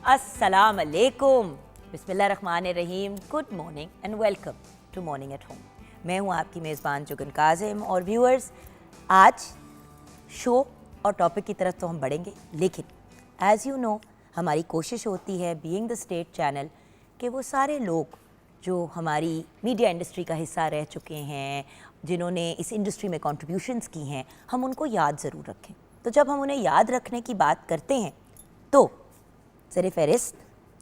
अस्सलाम अलैकुम, बिस्मिल्लाहिर्रहमानिर्रहीम, good morning and welcome to morning at home. मैं हूँ आपकी मेज़बान जुगन काजिम और व्यूअर्स, आज शो और टॉपिक की तरफ तो हम बढ़ेंगे, लेकिन एज़ यू नो हमारी कोशिश होती है बीइंग द स्टेट चैनल कि वो सारे लोग जो हमारी मीडिया इंडस्ट्री का हिस्सा रह चुके हैं, जिन्होंने इस इंडस्ट्री में कॉन्ट्रीब्यूशंस की हैं, हम उनको याद ज़रूर रखें। तो जब हम उन्हें याद रखने की बात करते हैं तो सर फहरिस्त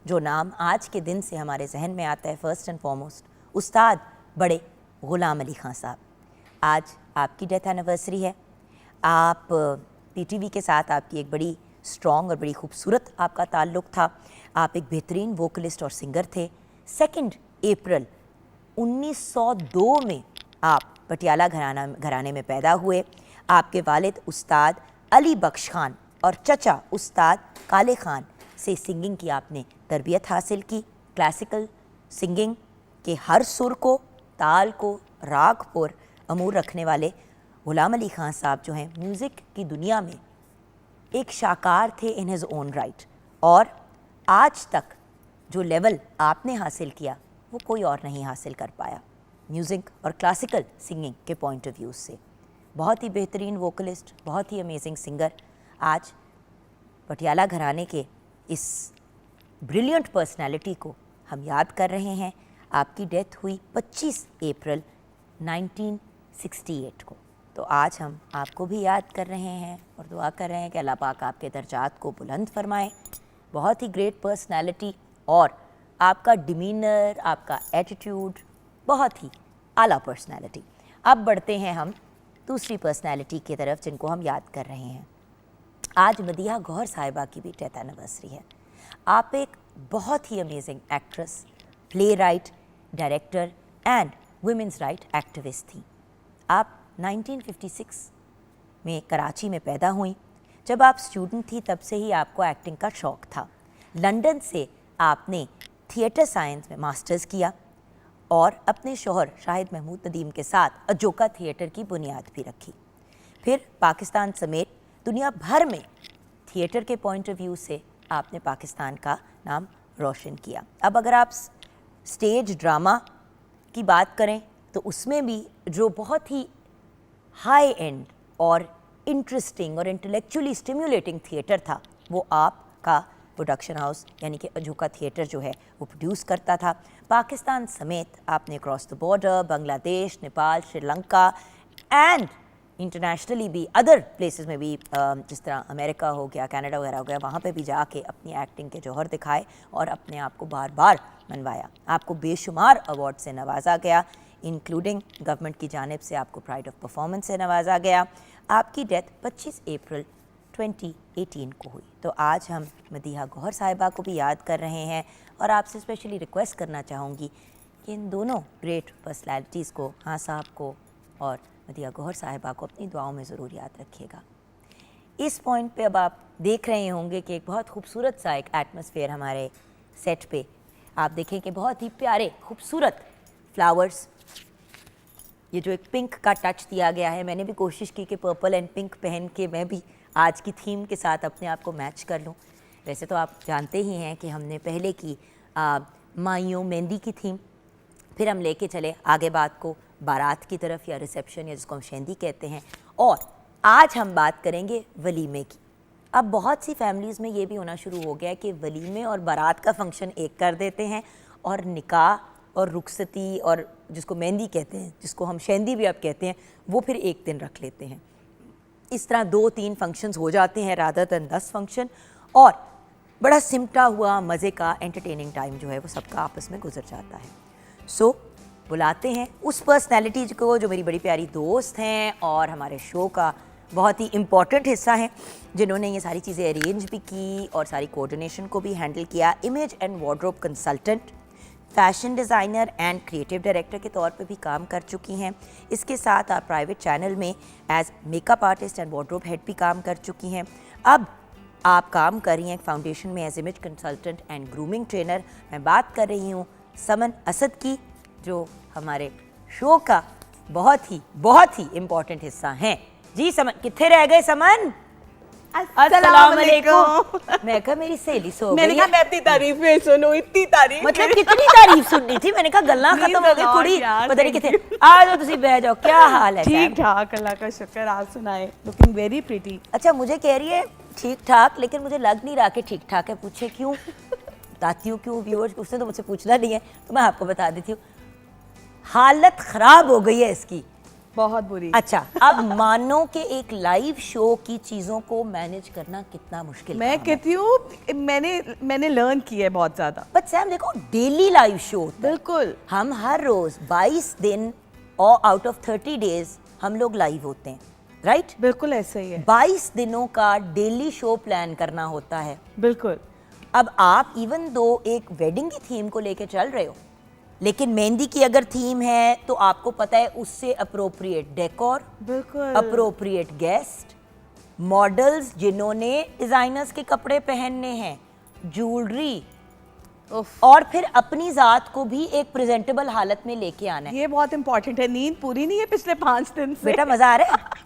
जो नाम आज के दिन से हमारे जहन में आता है, फर्स्ट एंड फॉरमोस्ट उस्ताद बड़े ग़ुलाम अली ख़ान साहब। आज आपकी डेथ एनिवर्सरी है। आप पीटीवी के साथ आपकी एक बड़ी स्ट्रॉन्ग और बड़ी खूबसूरत आपका ताल्लुक़ था। आप एक बेहतरीन वोकलिस्ट और सिंगर थे। 2 अप्रैल 1902 में आप पटियाला घराने में पैदा हुए। आपके वालिद उस्ताद अली बख्श खान और चचा उस्ताद काले खान से सिंगिंग की आपने तरबियत हासिल की। क्लासिकल सिंगिंग के हर सुर को, ताल को, राग पर अमूर रखने वाले ग़ुलाम अली ख़ान साहब जो हैं, म्यूज़िक की दुनिया में एक शाकार थे इन हिज ओन राइट। और आज तक जो लेवल आपने हासिल किया वो कोई और नहीं हासिल कर पाया म्यूज़िक और क्लासिकल सिंगिंग के पॉइंट ऑफ व्यू से। बहुत ही बेहतरीन वोकलिस्ट, बहुत ही अमेजिंग सिंगर। आज पटियाला घराने के इस ब्रिलियंट पर्सनालिटी को हम याद कर रहे हैं। आपकी डेथ हुई 25 अप्रैल 1968 को। तो आज हम आपको भी याद कर रहे हैं और दुआ कर रहे हैं कि अल्लाह पाक आपके दर्जात को बुलंद फरमाए। बहुत ही ग्रेट पर्सनालिटी और आपका डिमीनर, आपका एटीट्यूड बहुत ही आला पर्सनालिटी। अब बढ़ते हैं हम दूसरी पर्सनालिटी की तरफ जिनको हम याद कर रहे हैं। आज मदीहा गौहर साहिबा की भी डेथ एनिवर्सरी है। आप एक बहुत ही amazing actress, playwright, director and women's right activist थी। आप 1956 में कराची में पैदा हुई। जब आप स्टूडेंट थी तब से ही आपको एक्टिंग का शौक़ था। लंदन से आपने थिएटर साइंस में मास्टर्स किया और अपने शौहर शाहिद महमूद नदीम के साथ अजोका थिएटर की बुनियाद भी रखी। फिर पाकिस्तान समेत दुनिया भर में थिएटर के पॉइंट ऑफ व्यू से आपने पाकिस्तान का नाम रोशन किया। अब अगर आप स्टेज ड्रामा की बात करें तो उसमें भी जो बहुत ही हाई एंड और इंटरेस्टिंग और इंटेलेक्चुअली स्टिम्युलेटिंग थिएटर था वो आपका प्रोडक्शन हाउस यानी कि अजोका थिएटर जो है वो प्रोड्यूस करता था। पाकिस्तान समेत आपने cross the border Bangladesh, Nepal, Sri Lanka and internationally भी अदर प्लेसेस में भी जिस तरह अमेरिका हो गया, कनाडा वगैरह हो गया, वहाँ पे भी जाके अपनी एक्टिंग के जौहर दिखाए और अपने आप को बार बार मनवाया। आपको बेशुमार अवार्ड से नवाजा गया, इंक्लूडिंग गवर्नमेंट की जानिब से आपको प्राइड ऑफ परफॉर्मेंस से नवाजा गया। आपकी डेथ 25 अप्रैल 2018 को हुई। तो आज हम मदीहा गौहर साहिबा को भी याद कर रहे हैं और आपसे स्पेशली रिक्वेस्ट करना चाहूँगी कि इन दोनों ग्रेट पर्सनैलिटीज़ को, हाँ साहब को और मदीहा गौहर साहिबा को, अपनी दुआओं में ज़रूर याद रखिएगा। इस पॉइंट पे अब आप देख रहे होंगे कि एक बहुत खूबसूरत सा एक एटमॉस्फेयर हमारे सेट पे आप देखें कि बहुत ही प्यारे खूबसूरत फ्लावर्स, ये जो एक पिंक का टच दिया गया है, मैंने भी कोशिश की कि पर्पल एंड पिंक पहन के मैं भी आज की थीम के साथ अपने आप को मैच कर लूँ। वैसे तो आप जानते ही हैं कि हमने पहले की माइयों मेहंदी की थीम, फिर हम लेके चले आगे बात को बारात की तरफ या रिसेप्शन या जिसको हम शेंदी कहते हैं, और आज हम बात करेंगे वलीमे की। अब बहुत सी फैमिलीज़ में ये भी होना शुरू हो गया है कि वलीमे और बारात का फंक्शन एक कर देते हैं और निकाह और रुखसती और जिसको मेहंदी कहते हैं, जिसको हम शेंदी भी अब कहते हैं, वो फिर एक दिन रख लेते हैं। इस तरह 2-3 फंक्शंस हो जाते हैं रादर देन 10 फंक्शन, और बड़ा सिमटा हुआ मज़े का एंटरटेनिंग टाइम जो है वो सबका आपस में गुजर जाता है। सो बुलाते हैं उस पर्सनैलिटी को जो मेरी बड़ी प्यारी दोस्त हैं और हमारे शो का बहुत ही इम्पॉर्टेंट हिस्सा है, जिन्होंने ये सारी चीज़ें अरेंज भी की और सारी कोऑर्डिनेशन को भी हैंडल किया। Image and wardrobe consultant, fashion designer and creative director के तौर पे भी काम कर चुकी हैं। इसके साथ आप प्राइवेट चैनल में as makeup artist and wardrobe head भी काम कर चुकी हैं। अब आप काम कर रही हैं फाउंडेशन में as image consultant and grooming trainer. मैं बात कर रही हूँ समन असद की, जो हमारे शो का बहुत ही इम्पॉर्टेंट हिस्सा हैं। जी समन, कितने रह गए समन? अस्सलाम वालेकुम। मैं कहा मेरी सहेली सो गई। मैंने कहा मैं इतनी तारीफें सुनूं, इतनी तारीफ, मतलब कितनी तारीफ सुननी थी। मैंने कहा गल्ला खत्म हो गई, कुड़ी पता नहीं कितने। आ जाओ तुसी बह जाओ, क्या हाल है? ठीक ठाक, अल्लाह का शुक्र, आप सुनाए? Looking very pretty. अच्छा, मुझे कह रही है ठीक ठाक, लेकिन मुझे लग नहीं रहा कि ठीक ठाक है। पूछे क्यों? बताती हूँ क्यों। व्यूअर्स उसने तो मुझसे पूछना नहीं है, तो मैं आपको बता देती हूँ। हालत खराब हो गई है इसकी, बहुत बुरी। अच्छा, अब मानो कि एक लाइव शो की चीजों को मैनेज करना कितना मुश्किल। मैं कहती हूँ मैंने लर्न किया है बहुत ज्यादा। बट सैम देखो, डेली लाइव शो, बिल्कुल, हम हर रोज 22 दिन और आउट ऑफ 30 डेज हम लोग लाइव होते हैं, राइट? बिल्कुल ऐसा ही है। 22 दिनों का डेली शो प्लान करना होता है। बिल्कुल। अब आप इवन दो एक वेडिंग की थीम को लेके चल रहे हो, लेकिन मेहंदी की अगर थीम है तो आपको पता है उससे अप्रोप्रिएट डेकोर, बिल्कुल अप्रोप्रिएट गेस्ट, मॉडल्स जिन्होंने डिजाइनर्स के कपड़े पहनने हैं, ज्वेलरी, और फिर अपनी जात को भी एक प्रेजेंटेबल हालत में लेके आना है। ये बहुत इंपॉर्टेंट है। नींद पूरी नहीं है पिछले 5 दिन से। बेटा मजा आ रहा है?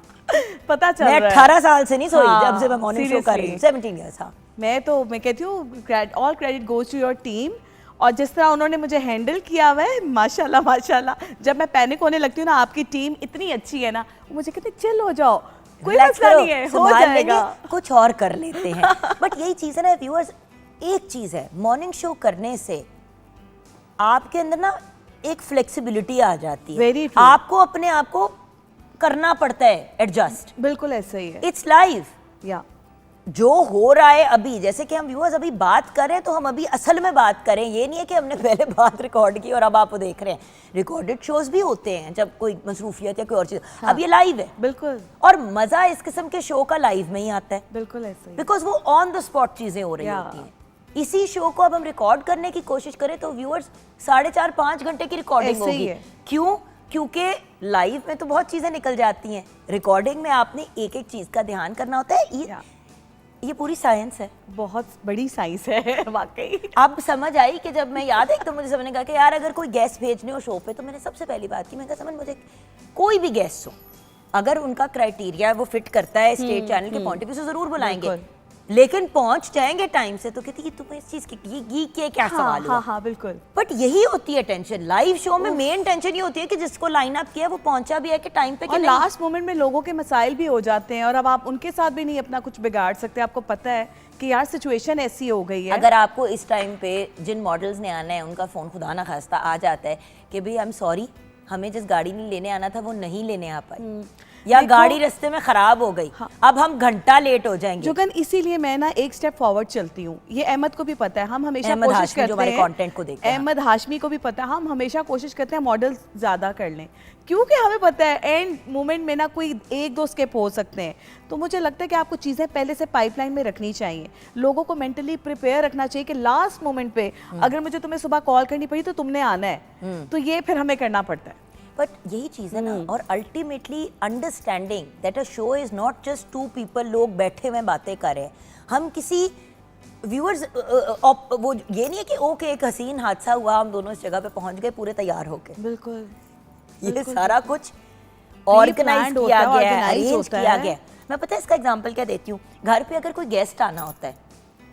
पता चल रहा है। मैं 18 साल से नहीं सोई। हाँ, जब से मैं मॉर्निंग शो कर रही हूँ, 17 ईयर्स। हाँ, मैं कहती हूँ all credit goes to your team. और जिस तरह उन्होंने मुझे हैंडल किया हुआ है, माशाल्लाह माशाल्लाह। जब मैं पैनिक होने लगती हूँ ना, आपकी टीम इतनी अच्छी है ना, मुझे कहते चिल हो जाओ, कोई मसला नहीं है, हो जाएगा, कुछ और कर लेते हैं। बट यही चीज है ना व्यूअर्स, एक चीज है, मॉर्निंग शो करने से आपके अंदर ना एक फ्लेक्सिबिलिटी आ जाती है। आपको अपने आप को करना पड़ता है एडजस्ट। बिल्कुल ऐसा ही है। It's live. या जो हो रहा है अभी, जैसे कि हम व्यूअर्स अभी बात करें तो हम अभी असल में बात करें, ये नहीं है कि हमने पहले बात रिकॉर्ड की और अब आप देख रहे हैं। रिकॉर्डेड शोज भी होते हैं जब कोई मसरूफियत या कोई और चीज। हाँ, अब ये लाइव है। बिल्कुल। और मजा इस किस्म के शो का लाइव में ही आता है। बिल्कुल ऐसा ही, बिकॉज वो ऑन द स्पॉट चीजें हो रही होती हैं। इसी शो को अब हम रिकॉर्ड करने की कोशिश करें तो व्यूअर्स 4.5-5 घंटे की रिकॉर्डिंग होगी। क्यों? क्योंकि लाइव में तो बहुत चीजें निकल जाती हैं, रिकॉर्डिंग में आपने एक एक चीज का ध्यान करना होता है। ये पूरी साइंस है, बहुत बड़ी साइंस है वाकई। अब समझ आई कि जब मैं याद है तो मुझे समझने कहा कि यार अगर कोई गेस्ट भेजने हो शो पे, तो मैंने सबसे पहली बात की, मैंने कहा समझ मुझे कोई भी गेस्ट हो, अगर उनका क्राइटेरिया वो फिट करता है स्टेट चैनल के पॉइंट ऑफ व्यू से जरूर बुलाएंगे, लेकिन पहुंच जाएंगे टाइम से तो कहती कि तुम्हें इस चीज की क्या सवाल हुआ। हाँ, बिल्कुल। बट यही होती है टेंशन लाइव शो में। मेन टेंशन ये होती है कि जिसको लाइन अप किया वो पहुंचा भी है कि टाइम पे, और लास्ट मोमेंट में लोगों के मसाइल भी हो जाते हैं और अब आप उनके साथ भी नहीं अपना कुछ बिगाड़ सकते। आपको पता है कि यार सिचुएशन ऐसी हो गई है। अगर आपको इस टाइम पे जिन मॉडल्स ने आना है उनका फोन खुदा ना खास्ता आ जाता है कि भाई आई एम सॉरी, हमें जिस गाड़ी में लेने आना था वो नहीं लेने आ पाई, या गाड़ी रास्ते में खराब हो गई। हाँ। अब हम घंटा लेट हो जाएंगे। जुगन, इसीलिए मैं ना एक स्टेप फॉरवर्ड चलती हूँ। ये अहमद को भी पता है, हम हमेशा कोशिश करते हैं, कंटेंट को देखते हैं, अहमद हाशमी को भी पता है, हम हमेशा कोशिश करते हैं मॉडल ज्यादा कर लें, क्योंकि हमें पता है एंड मोमेंट में ना कोई 1-2 स्टेप हो सकते हैं। तो मुझे लगता है कि आपको चीजें पहले से पाइपलाइन में रखनी चाहिए, लोगों को मेंटली प्रिपेयर रखना चाहिए कि लास्ट मोमेंट पे अगर मुझे तुम्हें सुबह कॉल करनी पड़ी तो तुमने आना है। तो ये फिर हमें करना पड़ता है। बट यही चीज़ है ना, और ultimately understanding that a show is not just 2 people, लोग बैठे हुए बातें कर रहे हैं। हम किसी व्यूअर्स वो ये नहीं है कि ओके एक हसीन हादसा हुआ, हम दोनों इस जगह पे पहुंच गए पूरे तैयार होके। बिल्कुल, ये सारा कुछ ऑर्गेनाइज किया गया है, अरेंज किया गया है। मैं पता है इसका एग्जांपल क्या देती हूँ, घर पे अगर कोई गेस्ट आना होता है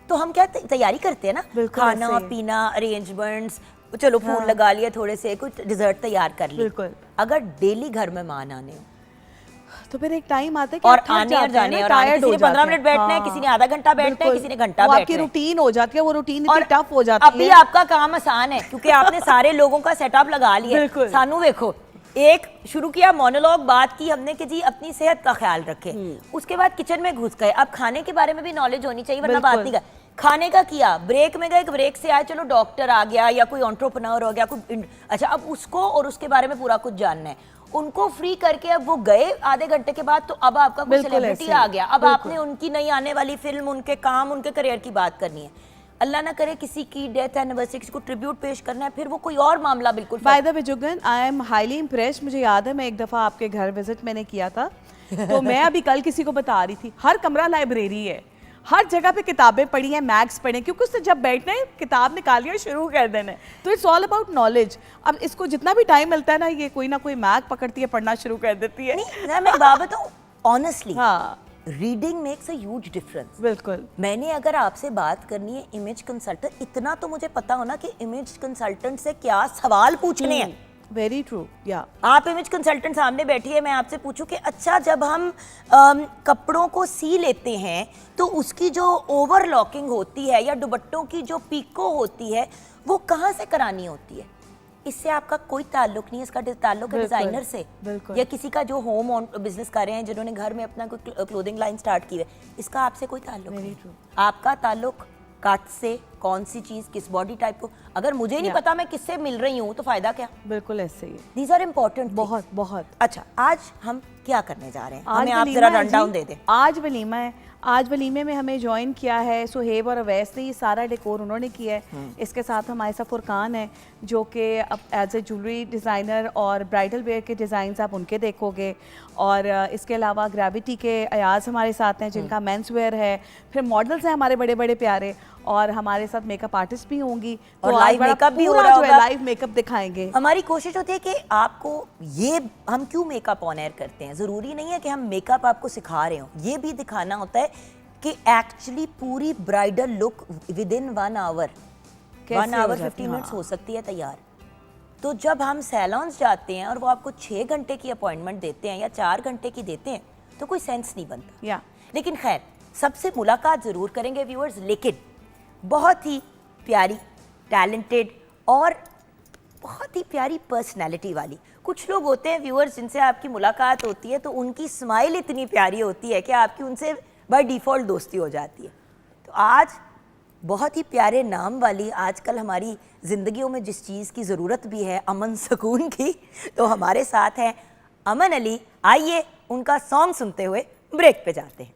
तो हम क्या तैयारी करते हैं ना, खाना पीना, अरेंजमेंट्स, चलो फूल लगा लिया, थोड़े से कुछ डिजर्ट तैयार कर लिया। अगर डेली घर में मान आने हो तो फिर एक टाइम आता है कि और आने और जाने, और किसी ने 15 मिनट बैठना है, किसी ने आधा घंटा बैठना है, किसी ने घंटा बैठना है। आपकी रूटीन हो जाती है, वो रूटीन इतनी टफ हो जाती है। अभी आपका काम आसान है क्योंकि आपने सारे लोगों का सेटअप लगा लिया। सानू देखो, एक शुरू किया मोनोलॉग, बात की हमने कि जी अपनी सेहत का ख्याल रखें, उसके बाद किचन में घुस गए। अब खाने के बारे में भी नॉलेज होनी चाहिए वरना बात नहीं कर। खाने का किया, ब्रेक में गए, ब्रेक से आए, चलो डॉक्टर आ गया या कोई एंटरप्रेन्योर हो गया, कोई अच्छा, अब उसको और उसके बारे में पूरा कुछ जानना है, उनको फ्री करके अब वो गए आधे घंटे के बाद, तो अब आपका कोई सेलिब्रिटी आ गया, अब आपने उनकी नई आने वाली फिल्म, उनके काम, उनके करियर की बात करनी है। अल्लाह ना करे किसी की डेथ एनिवर्सरी, किसी को ट्रिब्यूट पेश करना है, फिर वो कोई और मामला बिल्कुल। Bye the way Jugan, I am highly impressed. मुझे याद है मैं एक दफ़ा आपके घर विजिट मैंने किया था तो मैं अभी कल किसी को बता रही थी, हर कमरा लाइब्रेरी है, हर जगह पे किताबें पढ़ी हैं, मैग्स पढ़े, क्योंकि उससे जब बैठना है किताब निकालिए और शुरू कर देना है। तो इट्स ऑल अबाउट नॉलेज। अब इसको जितना भी टाइम मिलता है ना, ये कोई ना कोई मैग पकड़ती है, पढ़ना शुरू कर देती है। नहीं, मैं बात बताऊं ऑनेस्टली, हाँ, reading makes a huge difference. बिल्कुल। मैंने अगर आपसे बात करनी है इमेज कंसल्टेंट, इतना तो मुझे पता होना कि इमेज कंसल्टेंट से क्या सवाल पूछने हैं। Very true. या आप इमेज कंसल्टेंट सामने बैठी है, मैं आपसे पूछूं कि अच्छा जब हम कपड़ों को सी लेते हैं तो उसकी जो ओवरलॉकिंग होती है या दुपट्टों की जो पीको होती है वो कहाँ से करानी होती है? इससे आपका कोई ताल्लुक नहीं है, इसका ताल्लुक है बिल्कुल, डिजाइनर से बिल्कुल। या किसी का जो होम ऑन बिजनेस कर रहे हैं, जिन्होंने घर में अपना कोई क्लोथिंग लाइन स्टार्ट की है। इसका आपसे कोई ताल्लुक Very नहीं। true. आपका ताल्लुक कट से, कौन सी चीज किस बॉडी टाइप को, अगर मुझे नहीं Yeah. पता मैं किससे मिल रही हूँ तो फायदा क्या? बिल्कुल ऐसे ही है। These are important. बहुत बहुत। अच्छा, आज हम क्या करने जा रहे हैं? आज हमें आप वलीमा जरा है रन डाउन जी। दे दें। आज वलीमा है। आज वलीमे में हमें ज्वाइन किया है सुहेब और अवैस ने, ये सारा डेकोर उन्होंने किया है। इसके साथ हमारे साथ फुरकान है जो कि अब एज ए ज्वेलरी डिज़ाइनर और ब्राइडल वेयर के डिज़ाइंस आप उनके देखोगे। और इसके अलावा ग्रेविटी के अयाज हमारे साथ हैं जिनका मेंस वेयर है। फिर मॉडल्स हैं हमारे बड़े बड़े प्यारे, और हमारे साथ मेकअप आर्टिस्ट भी होंगी और तो live आज बड़ा makeup भी हो पूरा रहा जो है होगा। लाइव मेकअप दिखाएंगे। हमारी कोशिश होती है कि आपको ये, हम क्यों मेकअप ऑन एयर करते हैं, ज़रूरी नहीं है कि हम मेकअप आपको सिखा रहे हो, ये भी दिखाना होता है कि एक्चुअली पूरी bridal look within 1 hour, 1 hour 50 minutes हो सकती है तैयार। तो जब हम सैलॉन्स जाते हैं और वो आपको 6 घंटे की अपॉइंटमेंट देते हैं या 4 घंटे की देते हैं तो कोई सेंस नहीं बनता। या लेकिन खैर, सबसे मुलाकात ज़रूर करेंगे व्यूअर्स, लेकिन बहुत ही प्यारी, टैलेंटेड और बहुत ही प्यारी पर्सनैलिटी वाली कुछ लोग होते हैं व्यूअर्स जिनसे आपकी मुलाकात होती है तो उनकी स्माइल इतनी प्यारी होती है कि आपकी उनसे बाय डिफ़ॉल्ट दोस्ती हो जाती है। तो आज बहुत ही प्यारे नाम वाली, आजकल हमारी ज़िंदगियों में जिस चीज़ की ज़रूरत भी है, अमन सुकून की, तो हमारे साथ हैं अमन अली। आइए उनका सॉन्ग सुनते हुए ब्रेक पे जाते हैं।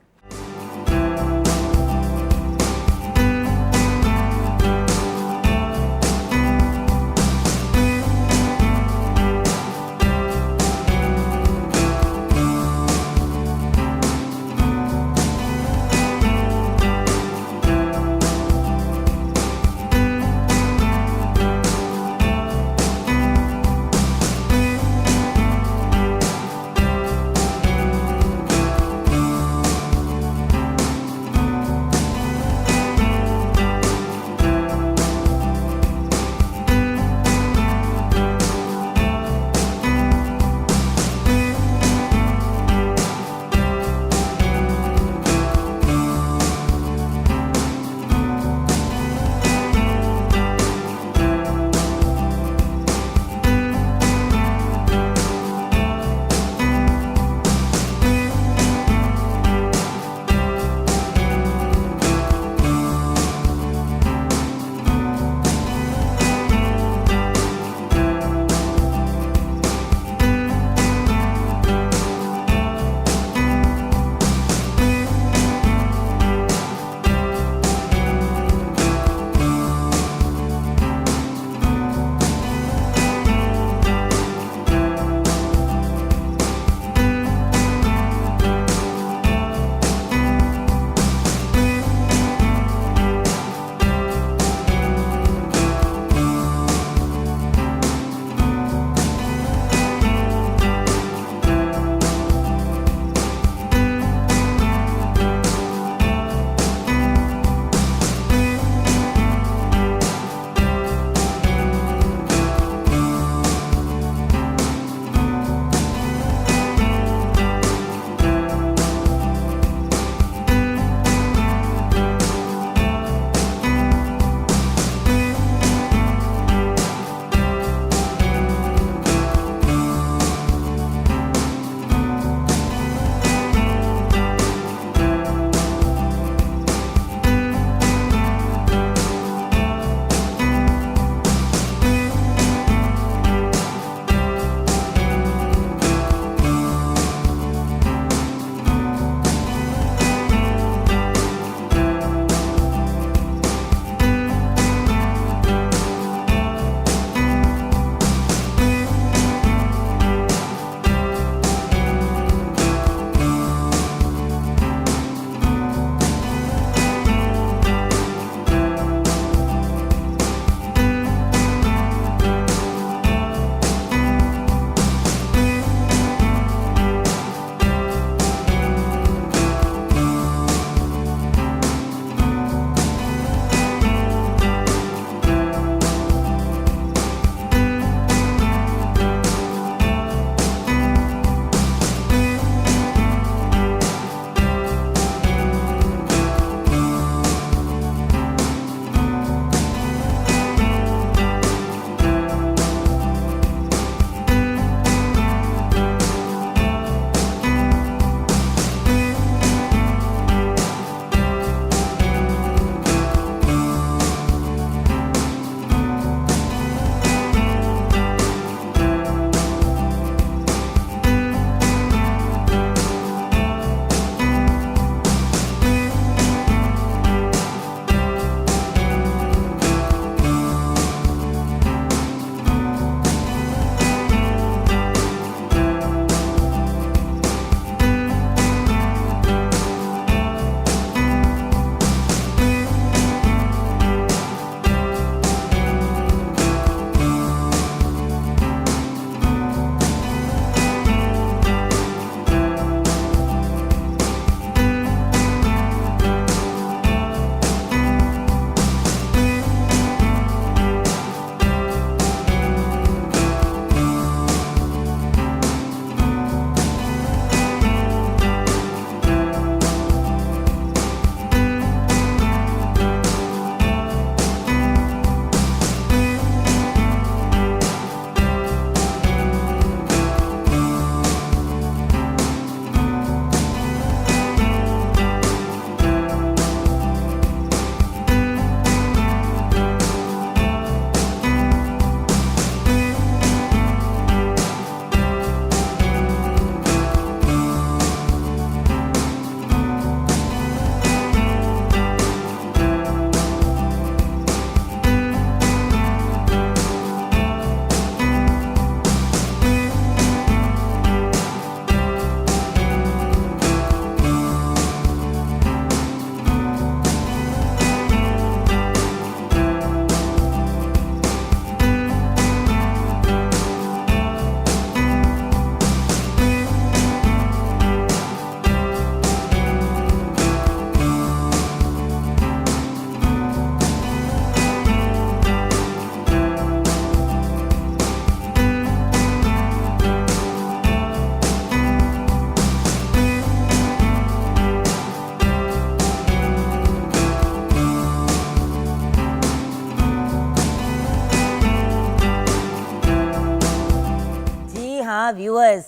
व्यूअर्स,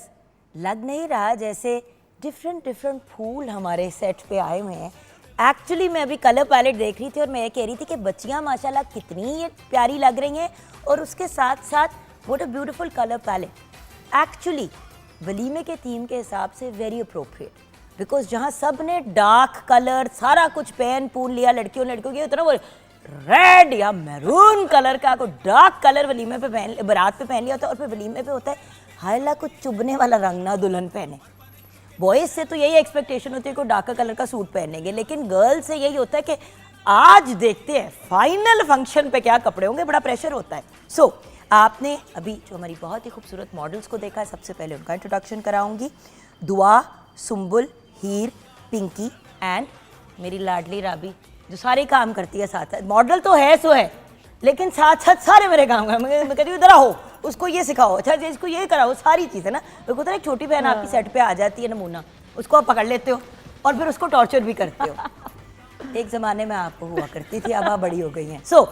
लग नहीं रहा जैसे डिफरेंट फूल हमारे सेट पे आए हुए हैं। एक्चुअली मैं अभी कलर पैलेट देख रही थी और मैं ये कह रही थी कि बच्चियां माशाल्लाह कितनी ये प्यारी लग रही हैं, और उसके साथ साथ what a beautiful colour palette. Actually वलीमे के थीम के हिसाब से वेरी अप्रोप्रिएट, बिकॉज जहाँ सब ने डार्क कलर सारा कुछ पहन पून लिया, लड़कियों के होता ना वो रेड या मैरून कलर का को डार्क कलर वलीमे पे पहन, बारात पे पहन लिया होता है, और फिर वलीमे पे होता है हायला कुछ चुभने वाला रंग ना दुल्हन पहने। बॉयज से तो यही एक्सपेक्टेशन होती है कि डार्क कलर का सूट पहनेंगे, लेकिन गर्ल्स से यही होता है कि आज देखते हैं फाइनल फंक्शन पे क्या कपड़े होंगे, बड़ा प्रेशर होता है। सो आपने अभी जो हमारी बहुत ही खूबसूरत मॉडल्स को देखा है, सबसे पहले उनका इंट्रोडक्शन कराऊंगी। दुआ, सुम्बुल, हीर, पिंकी एंड मेरी लाडली राबी, जो सारे काम करती है साथ साथ। मॉडल तो है सो है, लेकिन साथ साथ सारे मेरे काम कर। मैं कहती हूँ इधर आओ, उसको ये सिखाओ, अच्छा इसको ये कराओ, सारी चीज़ें ना। मेरे को तो एक छोटी बहन आपकी सेट पे आ जाती है नमूना, उसको आप पकड़ लेते हो और फिर उसको टॉर्चर भी करते हो। एक ज़माने में आपको हुआ करती थी, अब आप बड़ी हो गई हैं। सो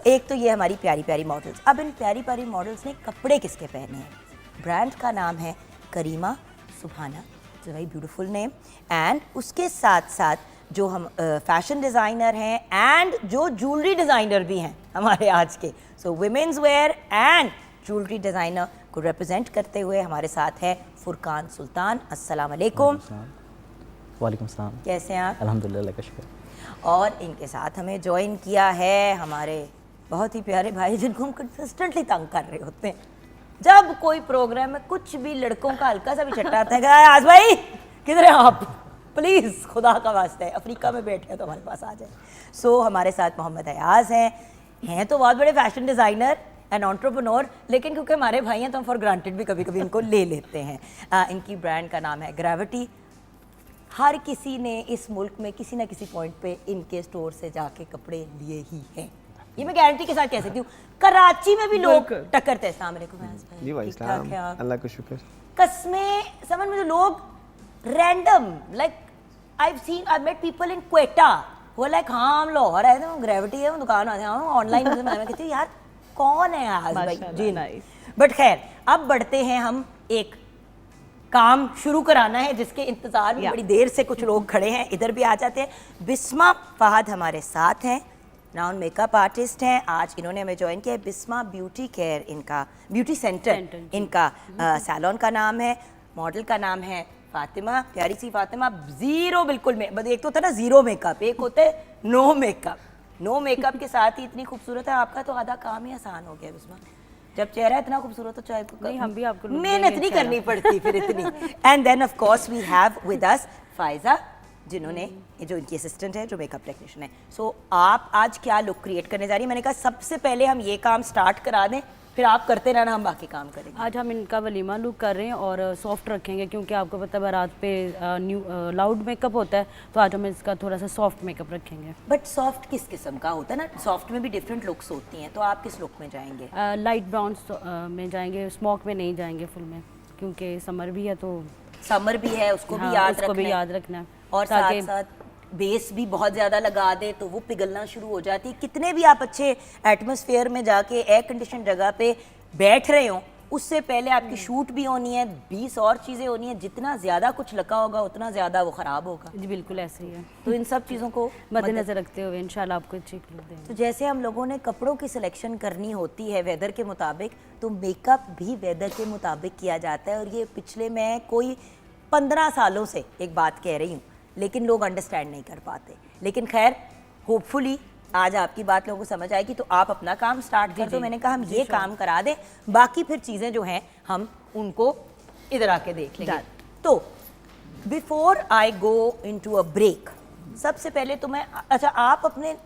एक तो ये हमारी प्यारी प्यारी मॉडल्स। अब इन प्यारी प्यारी मॉडल्स ने कपड़े किसके पहने हैं? ब्रांड का नाम है Karima Subhana, very beautiful name. And उसके साथ साथ जो हम फैशन डिज़ाइनर हैं एंड जो ज्वेलरी डिज़ाइनर भी हैं हमारे आज के, so women's wear and jewellery designer को रिप्रेजेंट करते हुए हमारे साथ है फुरकान सुल्तान। अस्सलाम वालेकुम। वालेकुम सलाम। कैसे हैं आप? अल्हम्दुलिल्लाह, अल्लाह का शुक्र। और इनके साथ हमें ज्वाइन किया है हमारे बहुत ही प्यारे भाई, जिनको हम कंसिस्टेंटली तंग कर रहे होते हैं। जब कोई प्रोग्राम में कुछ भी लड़कों का हल्का सा भी चट्टा आता है, आज भाई किधर हैं आप, प्लीज़ खुदा का वास्ता है अफ्रीका में बैठे हैं तो हमारे पास आ जाए। सो हमारे साथ मोहम्मद अयाज हैं तो बहुत बड़े फैशन डिज़ाइनर एंड एंटरप्रेन्योर, लेकिन क्योंकि हमारे भाई हैं तो हम फॉर ग्रांटेड भी कभी कभी इनको ले लेते हैं। इनकी ब्रांड का नाम है ग्रेविटी। हर किसी ने इस मुल्क में किसी ना किसी पॉइंट पे इनके स्टोर से जाके कपड़े लिए ही हैं, ये मैं गारंटी के साथ कह सकती हूँ। कराची में भी लोग टक्करते हैं। अस्सलाम वालेकुम जी भाई, अल्लाह का शुक्र। कसमें समझ में, जो लोग random like I met people in Quetta वो लाइक हाँ हम लाहौर आए थे, ग्रेविटी है वो दुकान आते हैं ऑनलाइन। मैं कहती हूँ यार कौन है आज भाई जी। बट खैर अब बढ़ते हैं, हम एक काम शुरू कराना है जिसके इंतजार में बड़ी देर से कुछ लोग खड़े हैं, इधर भी आ जाते हैं। बिस्मा फहद हमारे साथ हैं, नाउन मेकअप आर्टिस्ट हैं। आज इन्होंने हमें ज्वाइन किया है। बिस्मा ब्यूटी केयर इनका, ब्यूटी सेंटर इनका सैलून का नाम है। मॉडल का नाम है फातिमा, प्यारी सी फातिमा। जीरो बिल्कुल में, एक तो होता है ना जीरो मेकअप, एक होता है नो मेकअप। नो मेकअप के साथ ही इतनी खूबसूरत है, आपका तो आधा काम ही आसान हो गया बिस्मा। जब चेहरा इतना खूबसूरत तो चाहे नहीं, हम भी आपको मेहनत नहीं करनी पड़ती फिर इतनी। And then of course we have with us Faiza, जिन्होंने जो इनकी असिस्टेंट है, जो मेकअप टेक्नीशियन है। सो आप आज क्या लुक क्रिएट करने जा रही है? मैंने कहा सबसे पहले हम ये काम स्टार्ट करा दें, फिर आप करते रहना, हम बाकी काम करेंगे। आज हम इनका वलीमा लुक कर रहे हैं और सॉफ्ट रखेंगे, क्योंकि आपको पता है बारात पे लाउड मेकअप होता है, तो आज हम इसका थोड़ा सा सॉफ्ट मेकअप रखेंगे। बट सॉफ्ट किस किस्म का होता है ना? सॉफ्ट में भी डिफरेंट लुक्स होती हैं, तो आप किस लुक में जाएंगे? लाइट ब्राउन में जाएंगे, स्मोक में नहीं जाएंगे फुल में, क्योंकि समर भी है तो समर भी है उसको भी याद रखना है। और साथ साथ बेस भी बहुत ज़्यादा लगा दे तो वो पिघलना शुरू हो जाती है। कितने भी आप अच्छे एटमॉस्फेयर में जाके एयर कंडीशन जगह पे बैठ रहे हो, उससे पहले आपकी शूट भी होनी है, 20 और चीज़ें होनी है। जितना ज़्यादा कुछ लगा होगा उतना ज़्यादा वो ख़राब होगा। जी बिल्कुल ऐसे ही है। तो इन सब चीज़ों को मद्देनजर रखते हुए इंशाल्लाह आपको अच्छी लुक देंगे। तो जैसे हम लोगों ने कपड़ों की सिलेक्शन करनी होती है वेदर के मुताबिक, तो मेकअप भी वेदर के मुताबिक किया जाता है। और ये पिछले मैं कोई 15 सालों से एक बात कह रही हूँ, लेकिन लोग अंडरस्टैंड नहीं कर पाते। लेकिन खैर होपफुली आज आपकी बात लोगों को समझ आएगी, तो आप अपना काम स्टार्ट कर दो। मैंने कहा हम ये काम करा दें, बाकी फिर चीज़ें जो हैं हम उनको इधर आके देख लेंगे। तो before I go into a break, सबसे पहले तो मैं, अच्छा आप अपने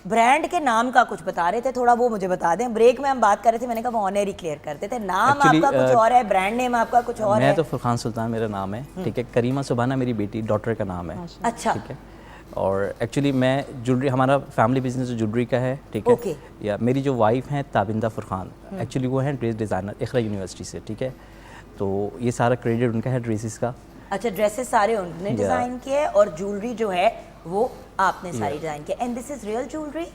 ब्रांड के नाम का कुछ बता रहे थे, थोड़ा वो मुझे बता दें। ब्रेक में हम बात कर रहे थे, मैंने कहा वो ऑनर ही क्लियर करते थे। नाम आपका कुछ और है, ब्रांड नेम आपका कुछ और है। मैं तो फुरकान सुल्तान मेरा नाम है, ठीक है। करीमा सुभाना मेरी बेटी डॉटर का नाम है। अच्छा, ठीक है। और एक्चुअली मैं ज्वेलरी, हमारा फैमिली बिजनेस ज्वेलरी का है, ठीक है। Okay. या मेरी जो वाइफ हैं ताबिंदा फुरकान, एक्चुअली वो हैं ड्रेस डिज़ाइनर इखरा यूनिवर्सिटी से, ठीक है। तो ये सारा क्रेडिट उनका है ड्रेसेस का। अच्छा, ड्रेसेस सारे उन्होंने डिज़ाइन किए और ज्वेलरी जो है वो आपने सारी डिज़ाइन की। And this is real jewellery?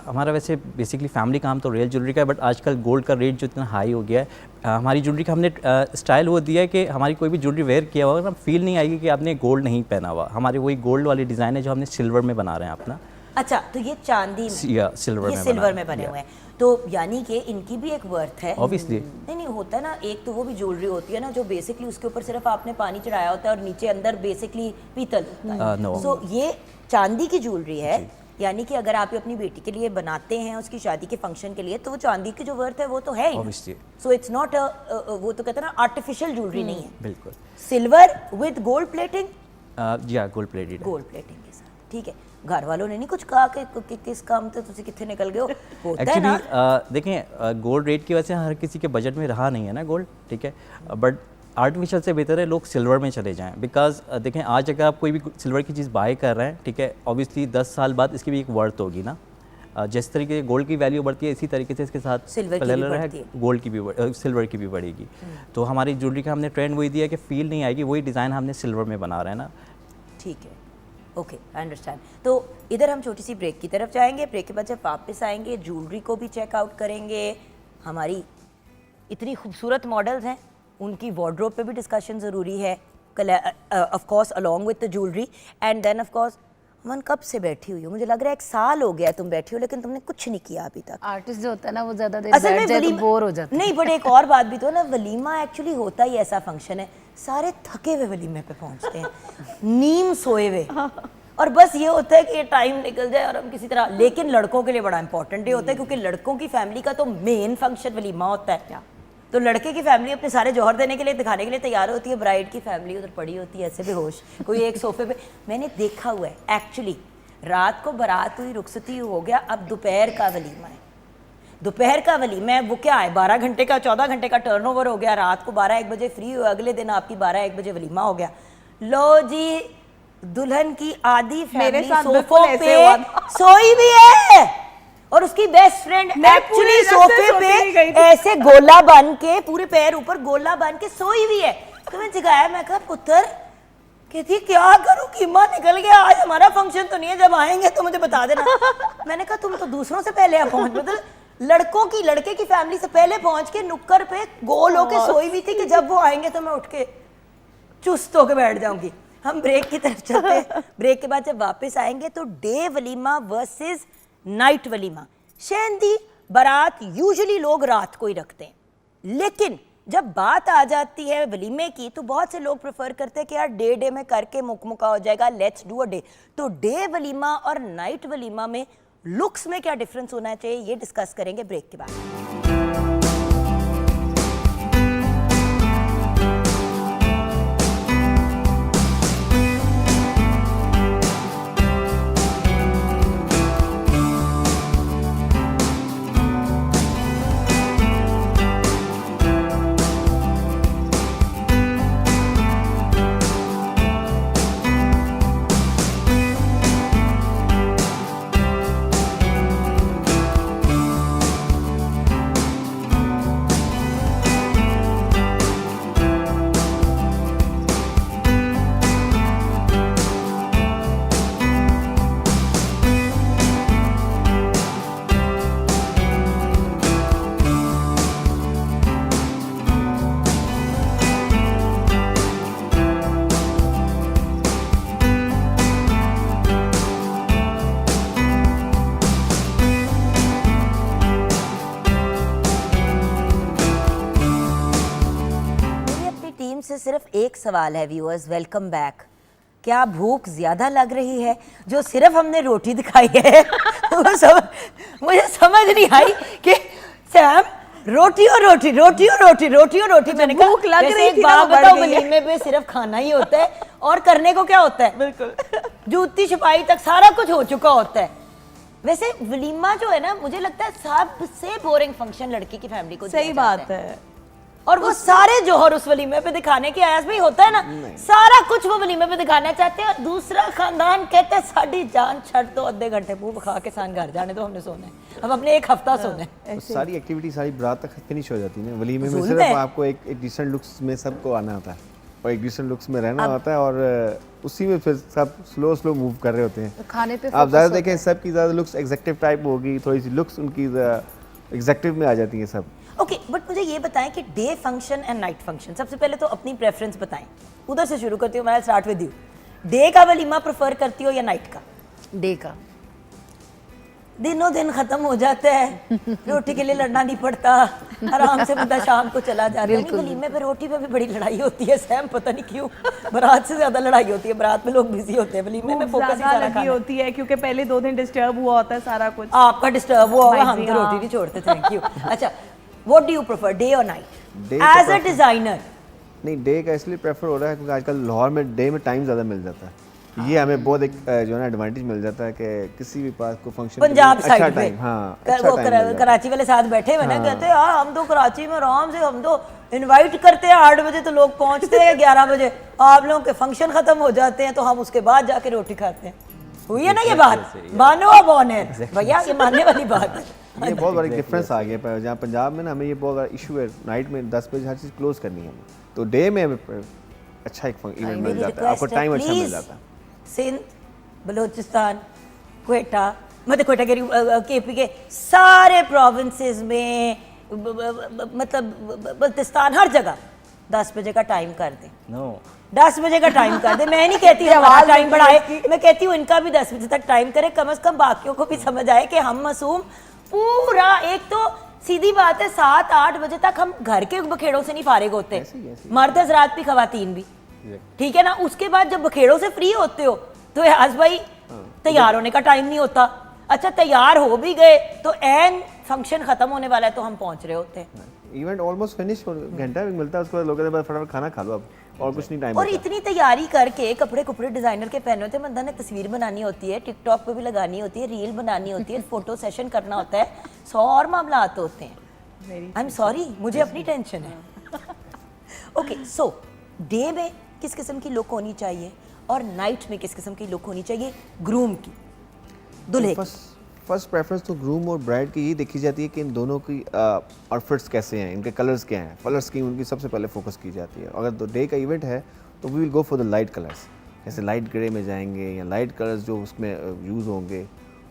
हमारा वैसे बेसिकली फैमिली काम तो रियल ज्वेलरी का है, बट आजकल गोल्ड का रेट जो इतना हाई हो गया है, हमारी ज्वेलरी का हमने स्टाइल वो दिया है कि हमारी कोई भी ज्वेलरी वेयर किया हुआ ना फील नहीं आएगी कि आपने गोल्ड नहीं पहना हुआ। हमारे वही गोल्ड वाली डिज़ाइन है जो हमने सिल्वर में बना रहे हैं अपना। अच्छा, तो ये चांदी में, या सिल्वर ये में सिल्वर बना में बने yeah. हुए हैं, तो यानी कि इनकी भी एक वर्थ है। ऑब्वियसली नहीं होता है ना, एक तो वो भी ज्वेलरी होती है ना जो बेसिकली उसके ऊपर सिर्फ आपने पानी चढ़ाया होता है और नीचे अंदर बेसिकली पीतल होता है। no. सो ये चांदी की ज्वेलरी है, यानी कि अगर आप अपनी बेटी के लिए बनाते हैं उसकी शादी के फंक्शन के लिए, तो वो चांदी की जो वर्थ है वो तो है ही। सो इट्स नॉट वो तो कहते हैं ना आर्टिफिशियल ज्वेलरी नहीं है। बिल्कुल। Silver with gold plating? या गोल्ड प्लेटेड। गोल्ड प्लेटिंग के साथ, ठीक है। घर वालों ने नहीं कुछ कहा कि किस काम से तुझे कितने निकल गए हो? होता है ना। देखें गोल्ड रेट की वजह से हर किसी के बजट में रहा नहीं है ना गोल्ड, ठीक है, बट आर्टिफिशियल से बेहतर है लोग सिल्वर में चले जाएं। बिकॉज देखें आज अगर आप कोई भी सिल्वर की चीज़ बाय कर रहे हैं, ठीक है, ऑब्वियसली 10 साल बाद इसकी भी एक वर्थ होगी ना। जिस तरीके से गोल्ड की वैल्यू बढ़ती है इसी तरीके से इसके साथ सिल्वर की भी बढ़ती है, गोल्ड की भी सिल्वर की भी बढ़ेगी। तो हमारी ज्वेलरी का हमने ट्रेंड वही दिया कि फील नहीं आएगी, वही डिज़ाइन हमने सिल्वर में बना रहे हैं ना। ठीक है, ओके, आई अंडरस्टैंड। तो इधर हम छोटी सी ब्रेक की तरफ जाएंगे, ब्रेक के बाद जब वापस आएंगे ज्वेलरी को भी चेकआउट करेंगे, हमारी इतनी खूबसूरत मॉडल्स हैं उनकी वार्डरोब पे भी डिस्कशन ज़रूरी है, of course along with the jewellery. And then of course मन कब से बैठी हुई हो, मुझे लग रहा है 1 साल हो गया तुम बैठी हो, लेकिन तुमने कुछ नहीं किया अभी तक। आर्टिस्ट जो होता है ना वो ज़्यादा देर बैठ जाए तो बोर हो जाता है। नहीं, बट एक और बात भी तो ना, वलीमा एक्चुअली होता ही ऐसा फंक्शन है, सारे थके हुए वलीमे पे पहुंचते हैं, नीम सोए हुए, और बस ये होता है कि ये टाइम निकल जाए और हम किसी तरह। लेकिन लड़कों के लिए बड़ा इंपॉर्टेंट डे होता है, क्योंकि लड़कों की फैमिली का तो मेन फंक्शन वलीमा होता है। तो लड़के की फैमिली अपने सारे जौहर देने के लिए, दिखाने के लिए तैयार होती है, ब्राइड की फैमिली उधर पड़ी होती है ऐसे बेहोश, कोई एक सोफे पे। मैंने देखा हुआ है एक्चुअली, रात को बारात हुई, रुखसती हो गया, अब दोपहर का वलीमा है। दोपहर का वलीमा है, वो क्या है, 12 घंटे का 14 घंटे का टर्नओवर हो गया, रात को 12-1 बजे फ्री हुए, अगले दिन आपकी 12-1 बजे वलीमा हो गया। लो जी, दुल्हन की आधी फैमिली सोफों पे सोई भी है, और उसकी बेस्ट फ्रेंड एक्चुअली सोफे पे ऐसे गोला बन के, पूरे पैर ऊपर गोला बन के सोई हुई है। तो मैं जगाया, मैं कहा पुत्र, कहती क्या करूं, कीमा निकल गया, आज हमारा फंक्शन तो नहीं है, जब आएंगे तो मुझे बता देना। मैंने कहा तुम तो दूसरों से पहले पहुंच, मतलब लड़के की फैमिली से पहले पहुंच के नुक्कर पे गोल होके सोई हुई थी कि जब वो आएंगे तो मैं उठ के चुस्त होके बैठ जाऊंगी। हम ब्रेक की तरफ चलते हैं, ब्रेक के बाद जब वापस आएंगे तो डे वलीमा वर्सेस नाइट वलीमा। शहंदी बारात यूजुअली लोग रात को ही रखते हैं, लेकिन जब बात आ जाती है वलीमे की तो बहुत से लोग प्रेफर करते हैं कि यार डे में करके मुकमुका हो जाएगा, लेट्स डू अ डे। तो डे वलीमा और नाइट वलीमा में लुक्स में क्या डिफरेंस होना चाहिए, ये डिस्कस करेंगे ब्रेक के बाद। सिर्फ एक सवाल है व्यूअर्स, वेलकम बैक। क्या भूख ज्यादा लग रही है जो सिर्फ हमने रोटी दिखाई है? मुझे समझ नहीं आई कि सैम रोटी और रोटी, रोटी और रोटी, रोटी और रोटी, मैंने कहा भूख लग रही थी ना, बताओ वलीमे पे सिर्फ खाना ही होता है और करने को क्या होता है? बिल्कुल, जूती छुपाई तक सारा कुछ हो चुका होता है। वैसे वलीमा जो है ना, मुझे लगता है सबसे बोरिंग फंक्शन लड़की की फैमिली को। सही बात है। और वो सारे जौहर उस वलीमे पे दिखाने की आयास में होता है ना, सारा कुछ वो वलीमे पे दिखाना चाहते हैं, और दूसरा खानदान कहते हैं साड़ी जान छड़ दो, आधे घंटे मुंह खा के सान घर जाने दो, हमने सोना है, हम अपने एक हफ्ता सोना है। सारी एक्टिविटी सारी बारात तक फिनिश हो जाती है ना, वलीमे में सिर्फ आपको एक डिसेंट लुक्स में सबको आना होता है। और एक डिसेंट लुक्स में रहना होता है, और उसी में फिर सब स्लो मूव कर रहे होते हैं। खाने पे आप focus ज़्यादा होता देखें, है। सबकी ज़्यादा लुक्स एग्जेक्टिव टाइप होगी, थोड़ी सी लुक्स उनकी एग्जेक्टिव में आ जाती हैं सब। ओके, बट मुझे ये बताएं कि day function and night function, सबसे पहले तो अपनी प्रेफरेंस बताएं, उधर से शुरू करती हूँ, मैं स्टार्ट विद यू। डे का वलीमा प्रेफर करती हो या नाइट का? डे का। दिनों दिन खत्म हो जाता है, रोटी के लिए लड़ना नहीं पड़ता, आराम से बंदा शाम को चला जाता है। वलीमे पे रोटी पे भी बड़ी लड़ाई होती है सैम, पता नहीं क्यों बारात से ज्यादा लड़ाई होती है, बारात में लोग बिजी होते हैं, वलीमे में फोकस ही ज्यादा सारा लगी खाना है। होती है क्योंकि पहले 2 दिन डिस्टर्ब हुआ होता है सारा कुछ। आपका डिस्टर्ब हुआ होगा, भाई हम जी, तो हाँ। रोटी नहीं छोड़ते, थैंक यू। अच्छा, what do you prefer, day और नाइट? Day का एज अ prefer- डिजाइनर नहीं, डे का इसलिए प्रेफर हो रहा है क्योंकि आजकल लाहौर में डे में टाइम ज़्यादा मिल जाता है। ये हमें बहुत एक जो है ना एडवांटेज मिल जाता है कि किसी भी पास को फंक्शन पंजाब साइड पे टाइम, हाँ, वो अच्छा टाइम मिल जाता है। कराची वाले साथ बैठे हुए ना, कहते हैं यार हम तो कराची में आराम से, हम तो इनवाइट करते हैं 8 बजे तो लोग पहुंचते हैं 11 बजे, आप लोगों के फंक्शन खत्म हो जाते हैं तो हम उसके बाद जाके रोटी खाते हैं। हुई है ना ये बात? मानो अब ऑन है भैया, ये मानने वाली बात है। ये बहुत बड़ा डिफरेंस आ गया है, जहाँ पंजाब में ना हमें ये बहुत बड़ा इशू है, नाइट में 10 बजे हर चीज़ क्लोज करनी है हमें, तो डे में हमें अच्छा एक इवेंट मिल जाता है, आपको टाइम अच्छा मिल जाता है। सिंध, बलूचिस्तान, क्वेटा, मध्य क्वेटा के केपी के सारे प्रोविंसेस में, मतलब बल्तिस्तान, हर जगह 10 बजे का टाइम कर दें। नो 10 बजे का टाइम कर दे, मैं नहीं कहती हमारा टाइम बढ़ाए, मैं कहती हूँ इनका भी 10 बजे तक टाइम करे, कम से कम बाकियों को भी समझ आए कि हम मासूम पूरा, एक तो सीधी बात है 7-8 बजे तक हम घर के बखेड़ों से नहीं फारिग होते, मर्द हजरात भी, खवातीन भी, ठीक है ना। उसके बाद जब बखेड़ों से फ्री होते हो तो याज भाई तैयार होने का टाइम नहीं होता। अच्छा, तैयार हो भी गए तो एन फंक्शन खत्म होने वाला है तो हम पहुंच रहे होते हैं। इवेंट ऑलमोस्ट फिनिश, घंटा भी मिलता है, उसके बाद लोग कहते हैं बस फटाफट खाना खा लो अब, और कुछ नहीं टाइम और बचा। इतनी तैयारी करके कपड़े डिजाइनर के पहने होते हैं, बंदा ने तस्वीर बनानी होती है, टिकटॉक पे भी लगानी होती है, रील बनानी होती है, फोटो सेशन करना होता है, 100 और मामला आते होते हैं। आई एम सॉरी, मुझे अपनी टेंशन है। ओके, सो डे में किस किस्म की लुक होनी चाहिए और नाइट में किस किस्म की लुक होनी चाहिए ग्रूम की, दूल्हे की? फर्स्ट प्रेफरेंस तो ग्रूम और ब्राइड की यही देखी जाती है कि इन दोनों की आउटफिट्स कैसे हैं, इनके कलर्स क्या हैं, कलर स्कीम उनकी सबसे पहले फोकस की जाती है। अगर डे का इवेंट है तो we will go for the light colours, जैसे लाइट ग्रे में जाएंगे या लाइट कलर्स जो उसमें यूज़ होंगे,